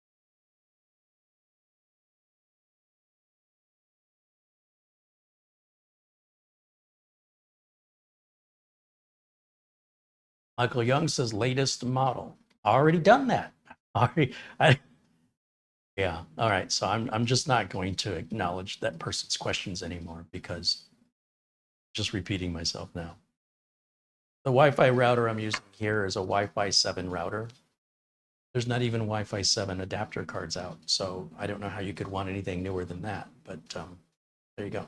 Michael Young says latest model. Already done that. Yeah. All right. So I'm just not going to acknowledge that person's questions anymore because I'm just repeating myself now. The Wi-Fi router I'm using here is a Wi-Fi 7 router. There's not even Wi-Fi 7 adapter cards out, so I don't know how you could want anything newer than that. But there you go.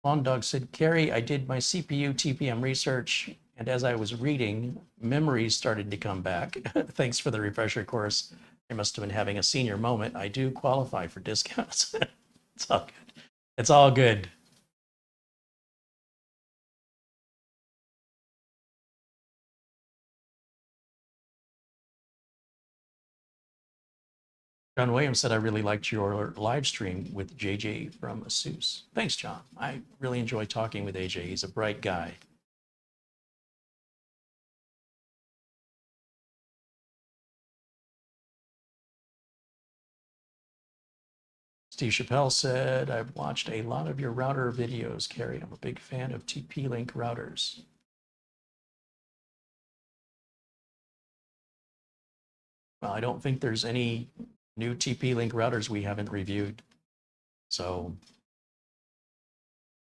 Long Dog said, Carey, I did my CPU TPM research, and as I was reading, memories started to come back. Thanks for the refresher course. I must have been having a senior moment. I do qualify for discounts. It's all good. It's all good. John Williams said, I really liked your live stream with JJ from ASUS. Thanks, John. I really enjoy talking with AJ. He's a bright guy. Steve Chappelle said, I've watched a lot of your router videos, Carey. I'm a big fan of TP-Link routers. Well, I don't think there's any new TP-Link routers we haven't reviewed. So,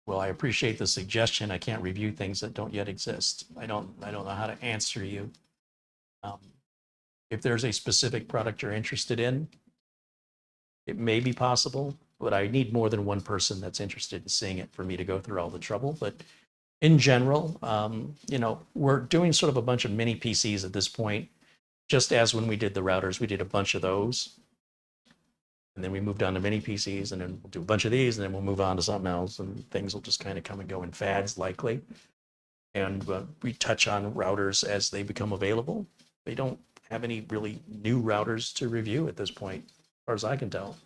well, I appreciate the suggestion. I can't review things that don't yet exist. I don't know how to answer you. If there's a specific product you're interested in, it may be possible, but I need more than one person that's interested in seeing it for me to go through all the trouble. But in general, you know, we're doing sort of a bunch of mini PCs at this point. Just as when we did the routers, we did a bunch of those. And then we moved on to mini PCs, and then we'll do a bunch of these, and then we'll move on to something else, and things will just kind of come and go in fads, likely. And we touch on routers as they become available. They don't have any really new routers to review at this point, as far as I can tell.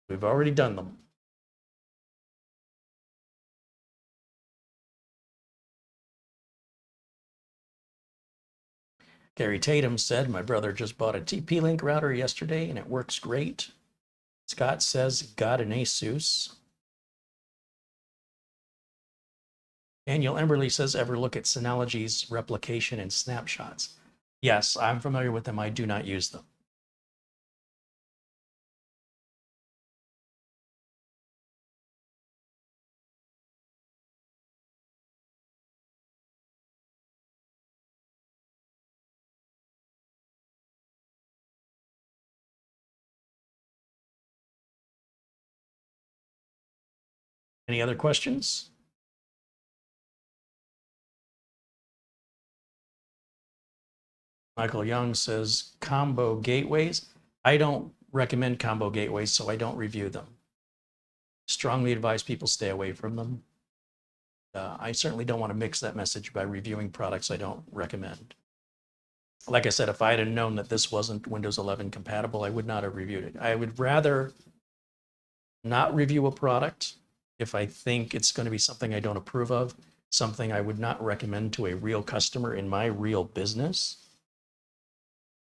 We've already done them. Gary Tatum said, my brother just bought a TP-Link router yesterday and it works great. Scott says, got an ASUS. Daniel Emberley says, ever look at Synology's replication and snapshots? Yes, I'm familiar with them. I do not use them. Any other questions? Michael Young says, combo gateways. I don't recommend combo gateways, so I don't review them. Strongly advise people stay away from them. I certainly don't want to mix that message by reviewing products I don't recommend. Like I said, if I had known that this wasn't Windows 11 compatible, I would not have reviewed it. I would rather not review a product if I think it's going to be something I don't approve of, something I would not recommend to a real customer in my real business.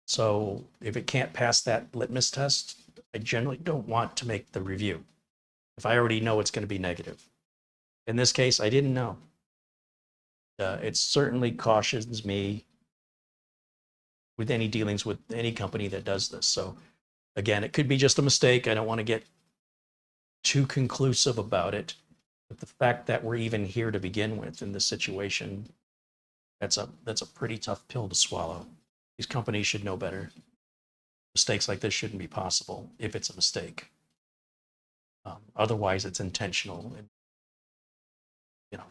So if it can't pass that litmus test, I generally don't want to make the review if I already know it's going to be negative. In this case, I didn't know. It certainly cautions me with any dealings with any company that does this. So again, it could be just a mistake. I don't want to get too conclusive about it. But the fact that we're even here to begin with in this situation, that's a pretty tough pill to swallow. These companies should know better. Mistakes like this shouldn't be possible if it's a mistake. Otherwise, it's intentional. And, you know,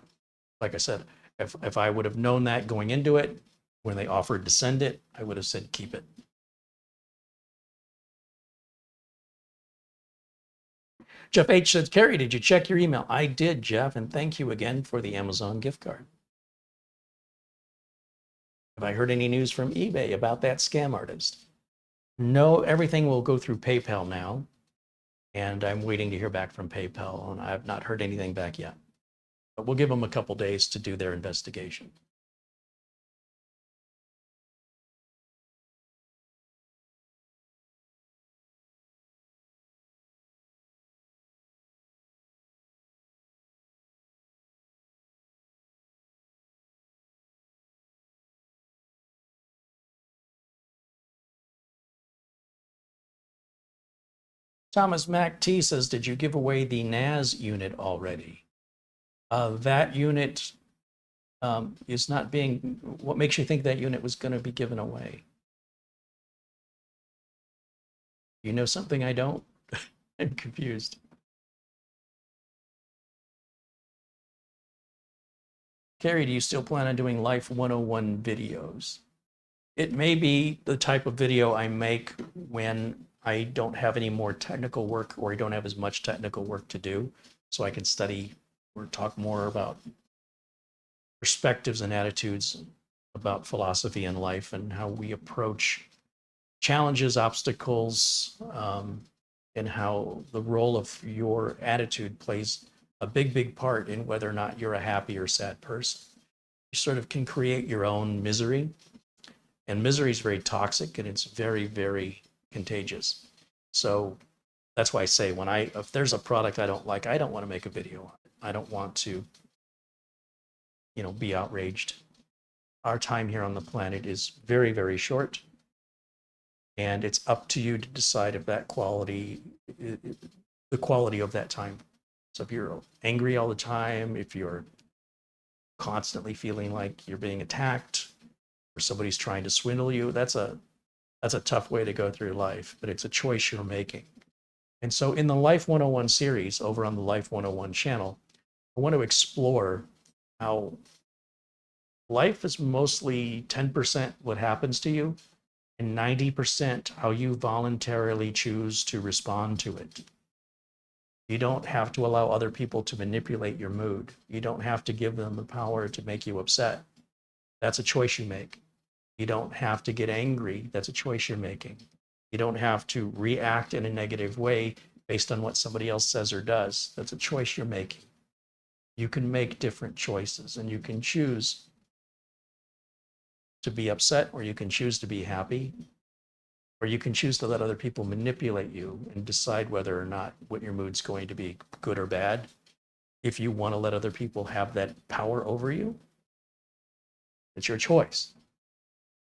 like I said, if I would have known that going into it, when they offered to send it, I would have said, keep it. Jeff H says, Carey, did you check your email? I did, Jeff, and thank you again for the Amazon gift card. Have I heard any news from eBay about that scam artist? No, everything will go through PayPal now, and I'm waiting to hear back from PayPal, and I have not heard anything back yet. But we'll give them a couple days to do their investigation. Thomas Mac T says, did you give away the NAS unit already? That unit is not being, what makes you think that unit was going to be given away? You know something I don't? I'm confused. Carey, do you still plan on doing Life 101 videos? It may be the type of video I make when I don't have any more technical work or I don't have as much technical work to do, so I can study or talk more about perspectives and attitudes about philosophy and life and how we approach challenges, obstacles, and how the role of your attitude plays a big part in whether or not you're a happy or sad person. You sort of can create your own misery, and misery is very toxic and it's very, very contagious. So that's why I say if there's a product I don't like, I don't want to make a video on it. I don't want to, be outraged. Our time here on the planet is very, very short. And it's up to you to decide if that quality, the quality of that time. So if you're angry all the time, if you're constantly feeling like you're being attacked or somebody's trying to swindle you, that's a tough way to go through life, but it's a choice you're making. And so in the Life 101 series over on the Life 101 channel, I want to explore how life is mostly 10% what happens to you and 90% how you voluntarily choose to respond to it. You don't have to allow other people to manipulate your mood. You don't have to give them the power to make you upset. That's a choice you make. You don't have to get angry. That's a choice you're making. You don't have to react in a negative way based on what somebody else says or does. That's a choice you're making. You can make different choices and you can choose to be upset or you can choose to be happy, or you can choose to let other people manipulate you and decide whether or not what your mood's going to be, good or bad. If you want to let other people have that power over you, it's your choice.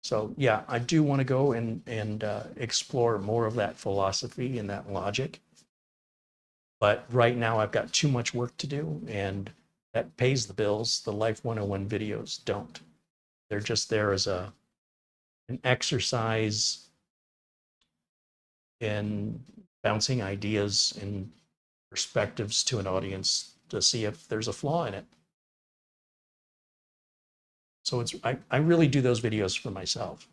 So yeah, I do want to go and explore more of that philosophy and that logic. But right now I've got too much work to do, and that pays the bills. The Life 101 videos don't. They're just there as an exercise in bouncing ideas and perspectives to an audience to see if there's a flaw in it. So I really do those videos for myself.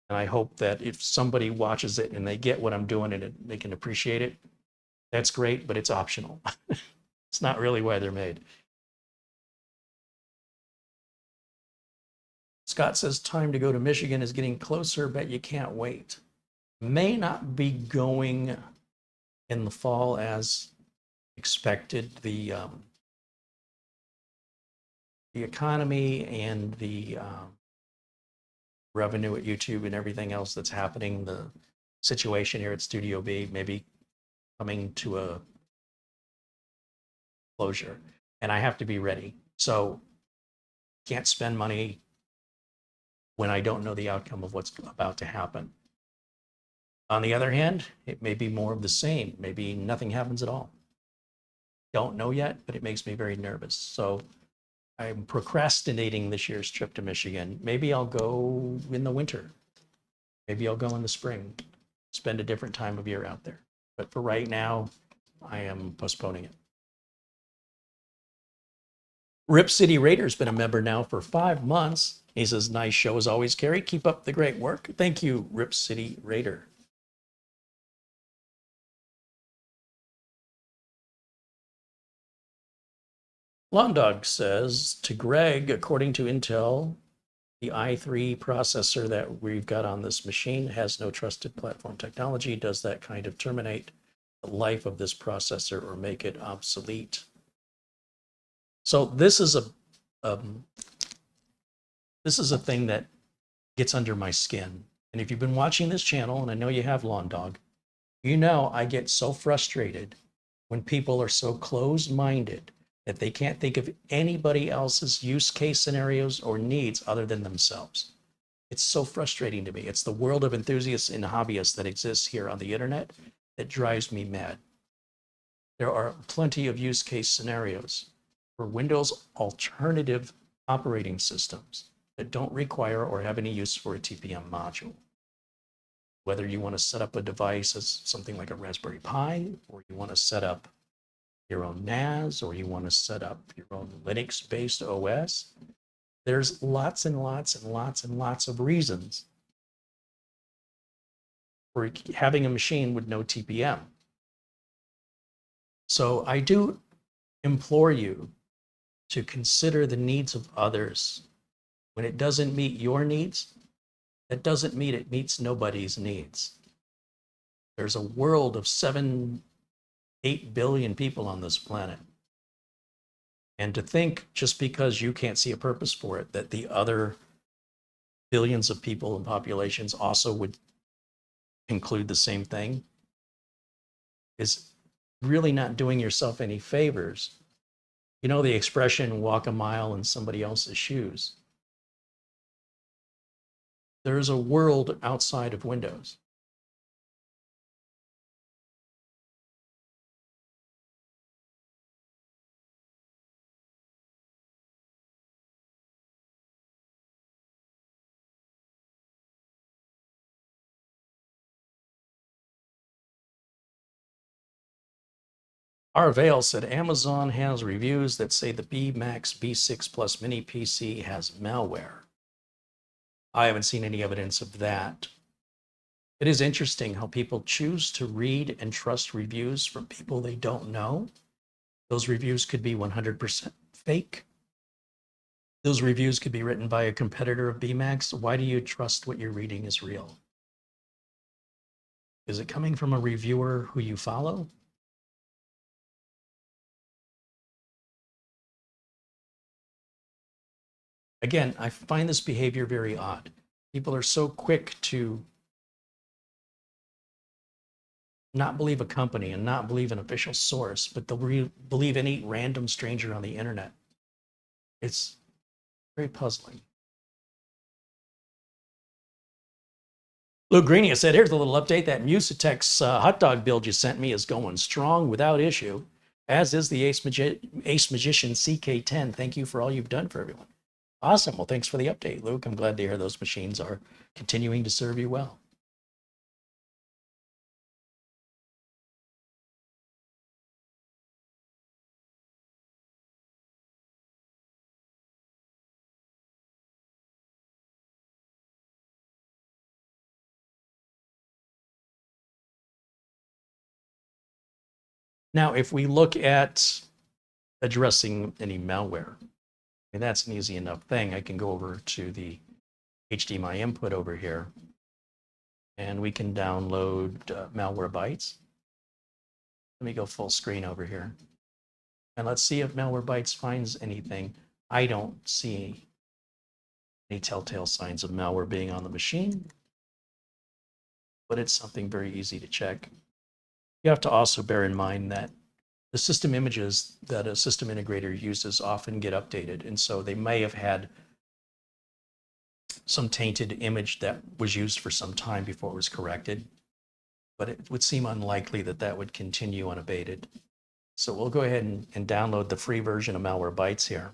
And I hope that if somebody watches it and they get what I'm doing and they can appreciate it, that's great, but it's optional. It's not really why they're made. Scott says, time to go to Michigan is getting closer. Bet you can't wait. May not be going in the fall as expected. The economy and the revenue at YouTube and everything else that's happening, the situation here at Studio B may be coming to a closure, and I have to be ready. So can't spend money when I don't know the outcome of what's about to happen. On the other hand, it may be more of the same. Maybe nothing happens at all. Don't know yet, but it makes me very nervous. So I'm procrastinating this year's trip to Michigan. Maybe I'll go in the winter. Maybe I'll go in the spring, spend a different time of year out there. But for right now, I am postponing it. Rip City Raider's been a member now for 5 months. He says, nice show as always, Carey. Keep up the great work. Thank you, Rip City Raider. Lawn Dog says, to Greg, according to Intel, the i3 processor that we've got on this machine has no trusted platform technology. Does that kind of terminate the life of this processor or make it obsolete? So this is a thing that gets under my skin. And if you've been watching this channel, and I know you have, Lawn Dog, you know I get so frustrated when people are so closed-minded that they can't think of anybody else's use case scenarios or needs other than themselves. It's so frustrating to me. It's the world of enthusiasts and hobbyists that exists here on the internet that drives me mad. There are plenty of use case scenarios for Windows alternative operating systems that don't require or have any use for a TPM module. Whether you want to set up a device as something like a Raspberry Pi, or you want to set up your own NAS, or you want to set up your own Linux-based OS, there's lots and lots and lots and lots of reasons for having a machine with no TPM. So I do implore you to consider the needs of others. When it doesn't meet your needs, that doesn't mean it meets nobody's needs. There's a world of 7-8 billion people on this planet. And to think just because you can't see a purpose for it, that the other billions of people and populations also would conclude the same thing, is really not doing yourself any favors. You know the expression, walk a mile in somebody else's shoes. There's a world outside of Windows. R. Vale said, Amazon has reviews that say the Bmax B6 plus mini PC has malware. I haven't seen any evidence of that. It is interesting how people choose to read and trust reviews from people they don't know. Those reviews could be 100% fake. Those reviews could be written by a competitor of Bmax. Why do you trust what you're reading is real? Is it coming from a reviewer who you follow? Again, I find this behavior very odd. People are so quick to not believe a company and not believe an official source, but they'll believe any random stranger on the internet. It's very puzzling. Lou Greenia said, here's a little update. That Musitex hot dog build you sent me is going strong without issue, as is the Ace Magician CK10. Thank you for all you've done for everyone. Awesome. Well, thanks for the update, Luke. I'm glad to hear those machines are continuing to serve you well. Now, if we look at addressing any malware, I mean, that's an easy enough thing. I can go over to the HDMI input over here, and we can download Malwarebytes. Let me go full screen over here. And let's see if Malwarebytes finds anything. I don't see any telltale signs of malware being on the machine, but it's something very easy to check. You have to also bear in mind that the system images that a system integrator uses often get updated. And so they may have had some tainted image that was used for some time before it was corrected, but it would seem unlikely that that would continue unabated. So we'll go ahead and download the free version of Malwarebytes here.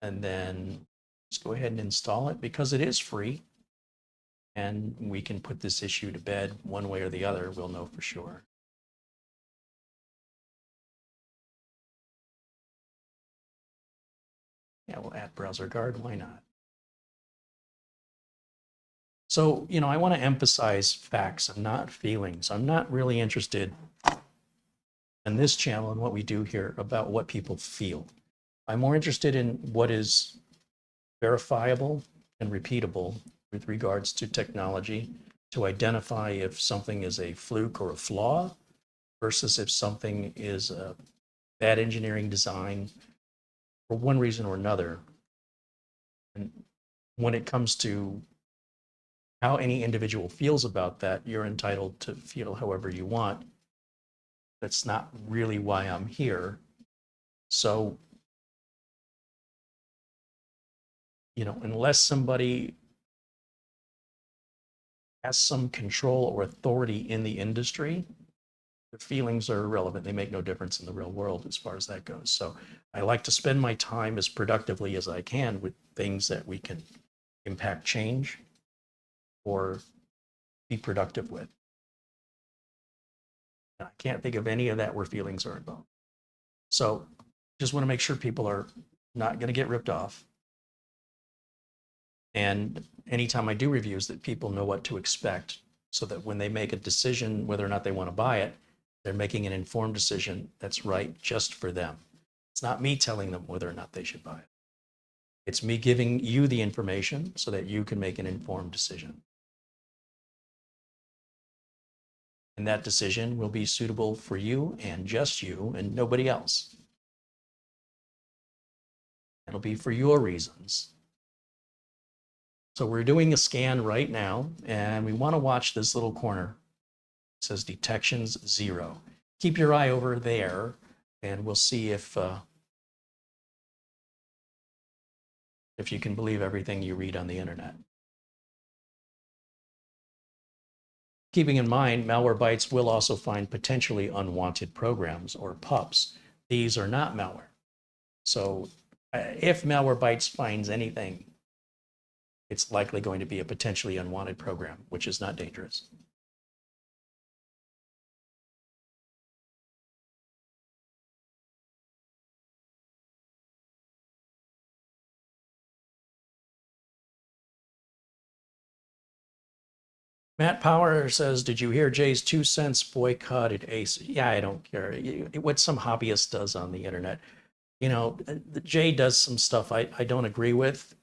And then just go ahead and install it because it is free. And we can put this issue to bed one way or the other. We'll know for sure. Yeah, we'll add browser guard. Why not? So, you know, I want to emphasize facts and not feelings. I'm not really interested in this channel and what we do here about what people feel. I'm more interested in what is verifiable and repeatable with regards to technology to identify if something is a fluke or a flaw versus if something is a bad engineering design for one reason or another. And when it comes to how any individual feels about that, you're entitled to feel however you want. That's not really why I'm here. So, you know, unless somebody has some control or authority in the industry, the feelings are irrelevant. They make no difference in the real world as far as that goes. So I like to spend my time as productively as I can with things that we can impact change or be productive with. And I can't think of any of that where feelings are involved. So just want to make sure people are not going to get ripped off. And anytime I do reviews, that people know what to expect so that when they make a decision whether or not they want to buy it, they're making an informed decision that's right just for them. It's not me telling them whether or not they should buy it. It's me giving you the information so that you can make an informed decision. And that decision will be suitable for you and just you and nobody else. It'll be for your reasons. So we're doing a scan right now, and we want to watch this little corner. It says detections 0. Keep your eye over there, and we'll see if you can believe everything you read on the internet. Keeping in mind, Malwarebytes will also find potentially unwanted programs or PUPs. These are not malware. So if Malwarebytes finds anything, it's likely going to be a potentially unwanted program, which is not dangerous. Matt Power says, did you hear Jay's 2 cents boycotted Ace? Yeah, I don't care. What some hobbyist does on the internet. You know, Jay does some stuff I don't agree with.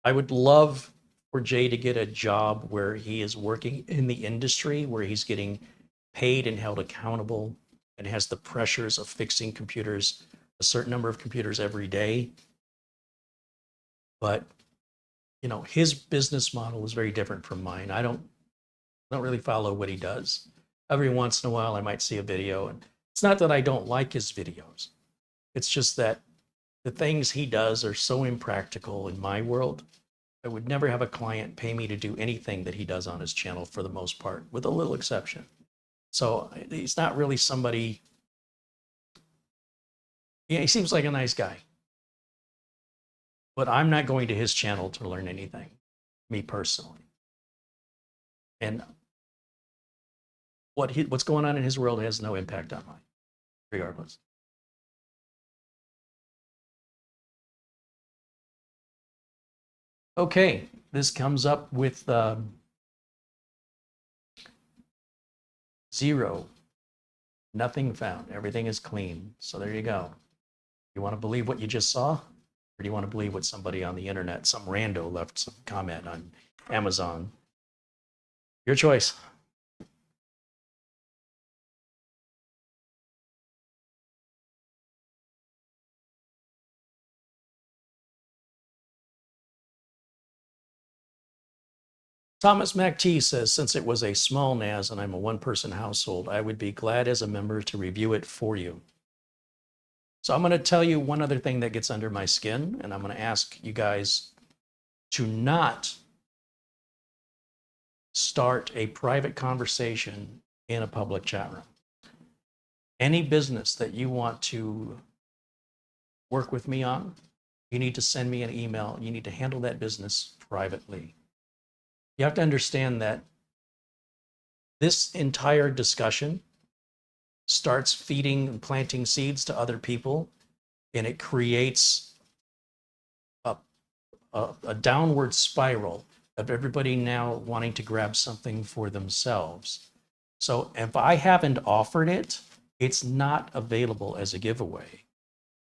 I would love for Jay to get a job where he is working in the industry, where he's getting paid and held accountable and has the pressures of fixing computers, a certain number of computers every day. But you know, his business model is very different from mine. I don't really follow what he does. Every once in a while, I might see a video, and it's not that I don't like his videos. It's just that the things he does are so impractical in my world. I would never have a client pay me to do anything that he does on his channel for the most part, with a little exception. So he's not really somebody, yeah, he seems like a nice guy, but I'm not going to his channel to learn anything, me personally. And what's going on in his world has no impact on mine, regardless. Okay, this comes up with 0, nothing found. Everything is clean. So there you go. You want to believe what you just saw? Or do you want to believe what somebody on the internet, some rando, left some comment on Amazon? Your choice. Thomas MacT says, since it was a small NAS and I'm a one-person household, I would be glad as a member to review it for you. So I'm going to tell you one other thing that gets under my skin, and I'm going to ask you guys to not start a private conversation in a public chat room. Any business that you want to work with me on, you need to send me an email. You need to handle that business privately. You have to understand that this entire discussion starts feeding and planting seeds to other people, and it creates a downward spiral of everybody now wanting to grab something for themselves. So if I haven't offered it, it's not available as a giveaway.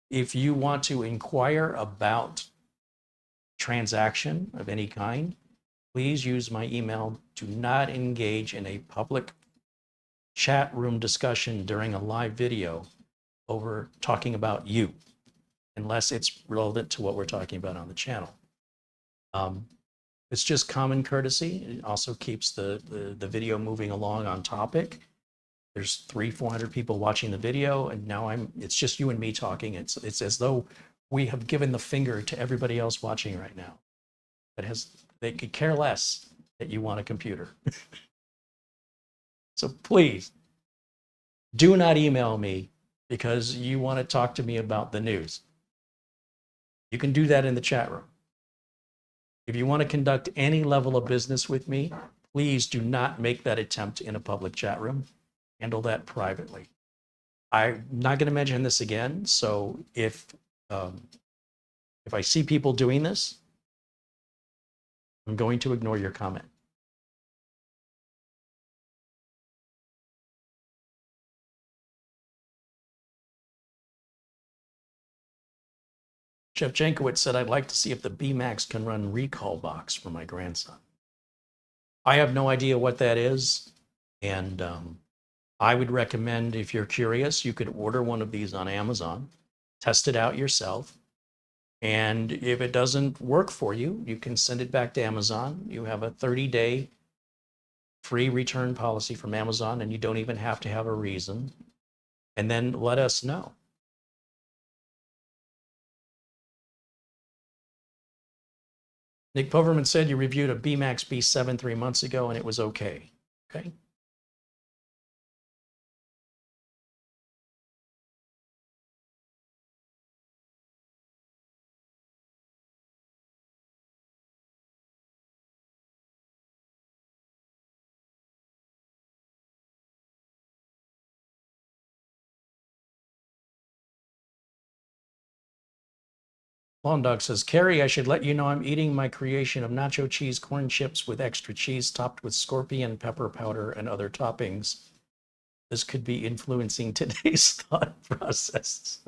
If you want to inquire about transaction of any kind, please use my email. Do not engage in a public chat room discussion during a live video over talking about you, unless it's relevant to what we're talking about on the channel. It's just common courtesy. It also keeps the video moving along on topic. There's 300-400 people watching the video, and now it's just you and me talking. It's as though we have given the finger to everybody else watching right now. They could care less that you want a computer. So please, do not email me because you want to talk to me about the news. You can do that in the chat room. If you want to conduct any level of business with me, please do not make that attempt in a public chat room. Handle that privately. I'm not going to mention this again. So if I see people doing this, I'm going to ignore your comment. Jeff Jankowitz said, I'd like to see if the Bmax can run recall box for my grandson. I have no idea what that is. And I would recommend, if you're curious, you could order one of these on Amazon, test it out yourself. And if it doesn't work for you, you can send it back to Amazon. You have a 30-day free return policy from Amazon, and you don't even have to have a reason. And then let us know. Nick Poverman said you reviewed a Bmax B6 3 months ago and it was okay. Okay. Lawn Dog says, Carey, I should let you know I'm eating my creation of nacho cheese corn chips with extra cheese topped with scorpion pepper powder and other toppings. This could be influencing today's thought process.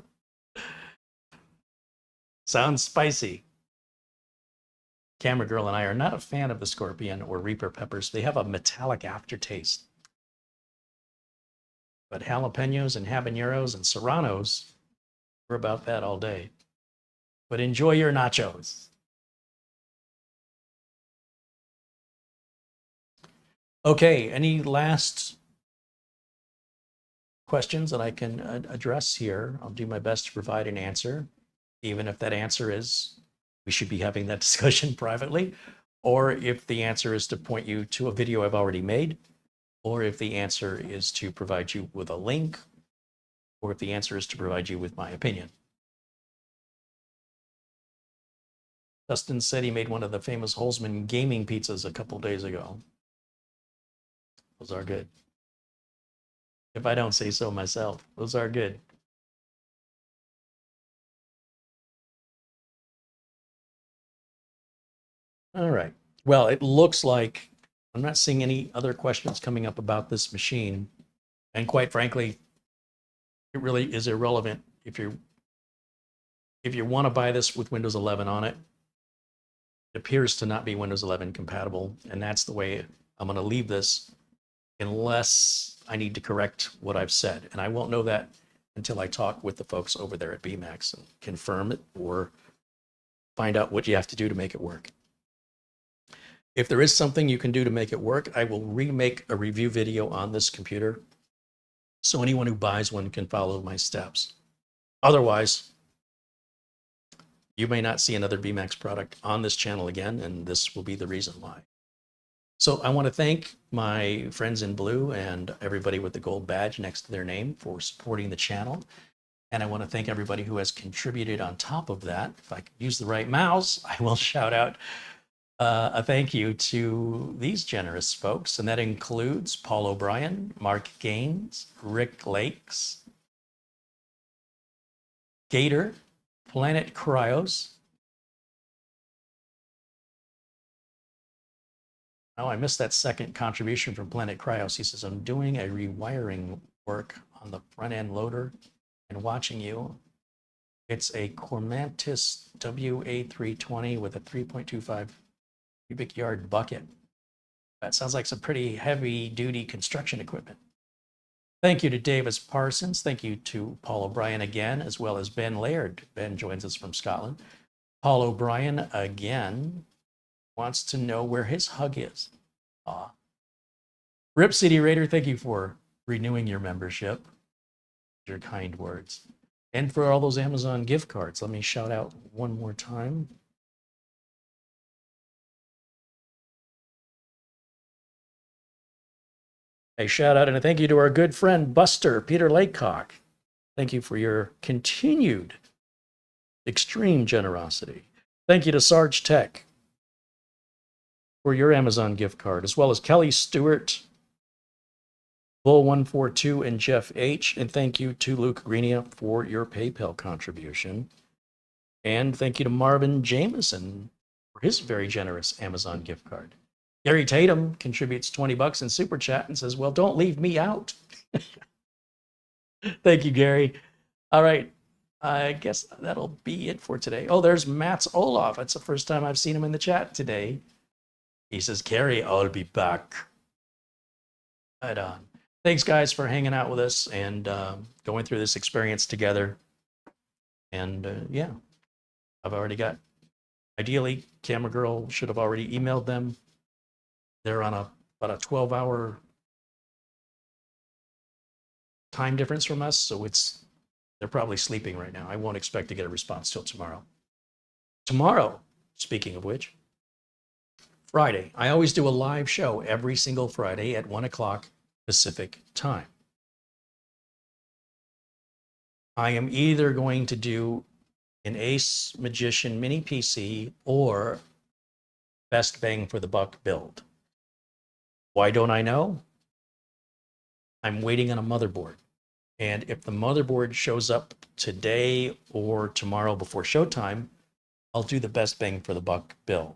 Sounds spicy. Camera Girl and I are not a fan of the scorpion or reaper peppers. They have a metallic aftertaste. But jalapenos and habaneros and serranos, we're about that all day. But enjoy your nachos. Okay, any last questions that I can address here? I'll do my best to provide an answer, even if that answer is we should be having that discussion privately, or if the answer is to point you to a video I've already made, or if the answer is to provide you with a link, or if the answer is to provide you with my opinion. Dustin said he made one of the famous Holzman gaming pizzas a couple days ago. Those are good. If I don't say so myself, those are good. All right. Well, it looks like I'm not seeing any other questions coming up about this machine. And quite frankly, it really is irrelevant if you want to buy this with Windows 11 on it. It appears to not be Windows 11 compatible, and that's the way I'm going to leave this unless I need to correct what I've said. And I won't know that until I talk with the folks over there at Bmax and confirm it or find out what you have to do to make it work. If there is something you can do to make it work, I will remake a review video on this computer so anyone who buys one can follow my steps. Otherwise, you may not see another Bmax product on this channel again, and this will be the reason why. So I want to thank my friends in blue and everybody with the gold badge next to their name for supporting the channel. And I want to thank everybody who has contributed on top of that. If I can use the right mouse, I will shout out a thank you to these generous folks, and that includes Paul O'Brien, Mark Gaines, Rick Lakes, Gator, Planet Cryos. Oh, I missed that second contribution from Planet Cryos. He says, I'm doing a rewiring work on the front end loader and watching you. It's a Cormantis WA320 with a 3.25 cubic yard bucket. That sounds like some pretty heavy duty construction equipment. Thank you to Davis Parsons. Thank you to Paul O'Brien again, as well as Ben Laird. Ben joins us from Scotland. Paul O'Brien again wants to know where his hug is. Aw. Rip City Raider, thank you for renewing your membership. Your kind words. And for all those Amazon gift cards, let me shout out one more time. A shout out and a thank you to our good friend Buster Peter Lakecock. Thank you for your continued extreme generosity. Thank you to Sarge Tech for your Amazon gift card, as well as Kelly Stewart, Bull142, and Jeff H. And thank you to Luke Greenia for your PayPal contribution. And thank you to Marvin Jameson for his very generous Amazon gift card. Gary Tatum contributes 20 bucks in Super Chat and says, well, don't leave me out. Thank you, Gary. All right. I guess that'll be it for today. Oh, there's Mats Olaf. That's the first time I've seen him in the chat today. He says, Carey, I'll be back. Right on. Thanks, guys, for hanging out with us and going through this experience together. And yeah, I've already got, ideally, Camera Girl should have already emailed them. They're on about a 12-hour time difference from us, so they're probably sleeping right now. I won't expect to get a response till tomorrow. Tomorrow, speaking of which, Friday. I always do a live show every single Friday at 1 o'clock Pacific time. I am either going to do an Ace Magician mini PC or best bang for the buck build. Why don't I know? I'm waiting on a motherboard. And if the motherboard shows up today or tomorrow before showtime, I'll do the best bang for the buck build.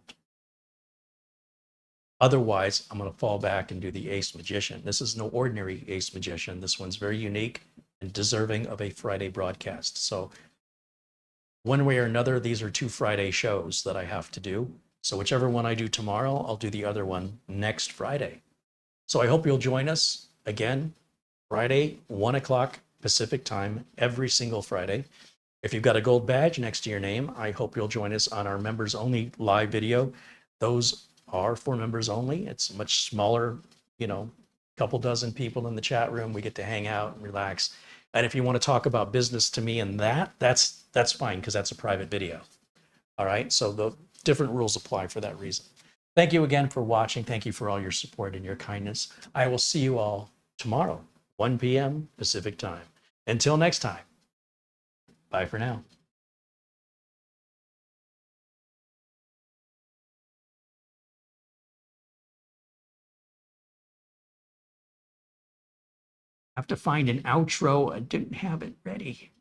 Otherwise, I'm going to fall back and do the Ace Magician. This is no ordinary Ace Magician. This one's very unique and deserving of a Friday broadcast. So one way or another, these are 2 Friday shows that I have to do. So whichever one I do tomorrow, I'll do the other one next Friday. So I hope you'll join us again, Friday, 1 o'clock Pacific time, every single Friday. If you've got a gold badge next to your name, I hope you'll join us on our members only live video. Those are for members only. It's a much smaller you know, a couple dozen people in the chat room. We get to hang out and relax. And if you want to talk about business to me and that's fine because that's a private video. All right. So the different rules apply for that reason. Thank you again for watching. Thank you for all your support and your kindness. I will see you all tomorrow, 1 p.m. Pacific time. Until next time, bye for now. I have to find an outro. I didn't have it ready.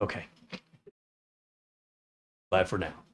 Okay. Bye for now.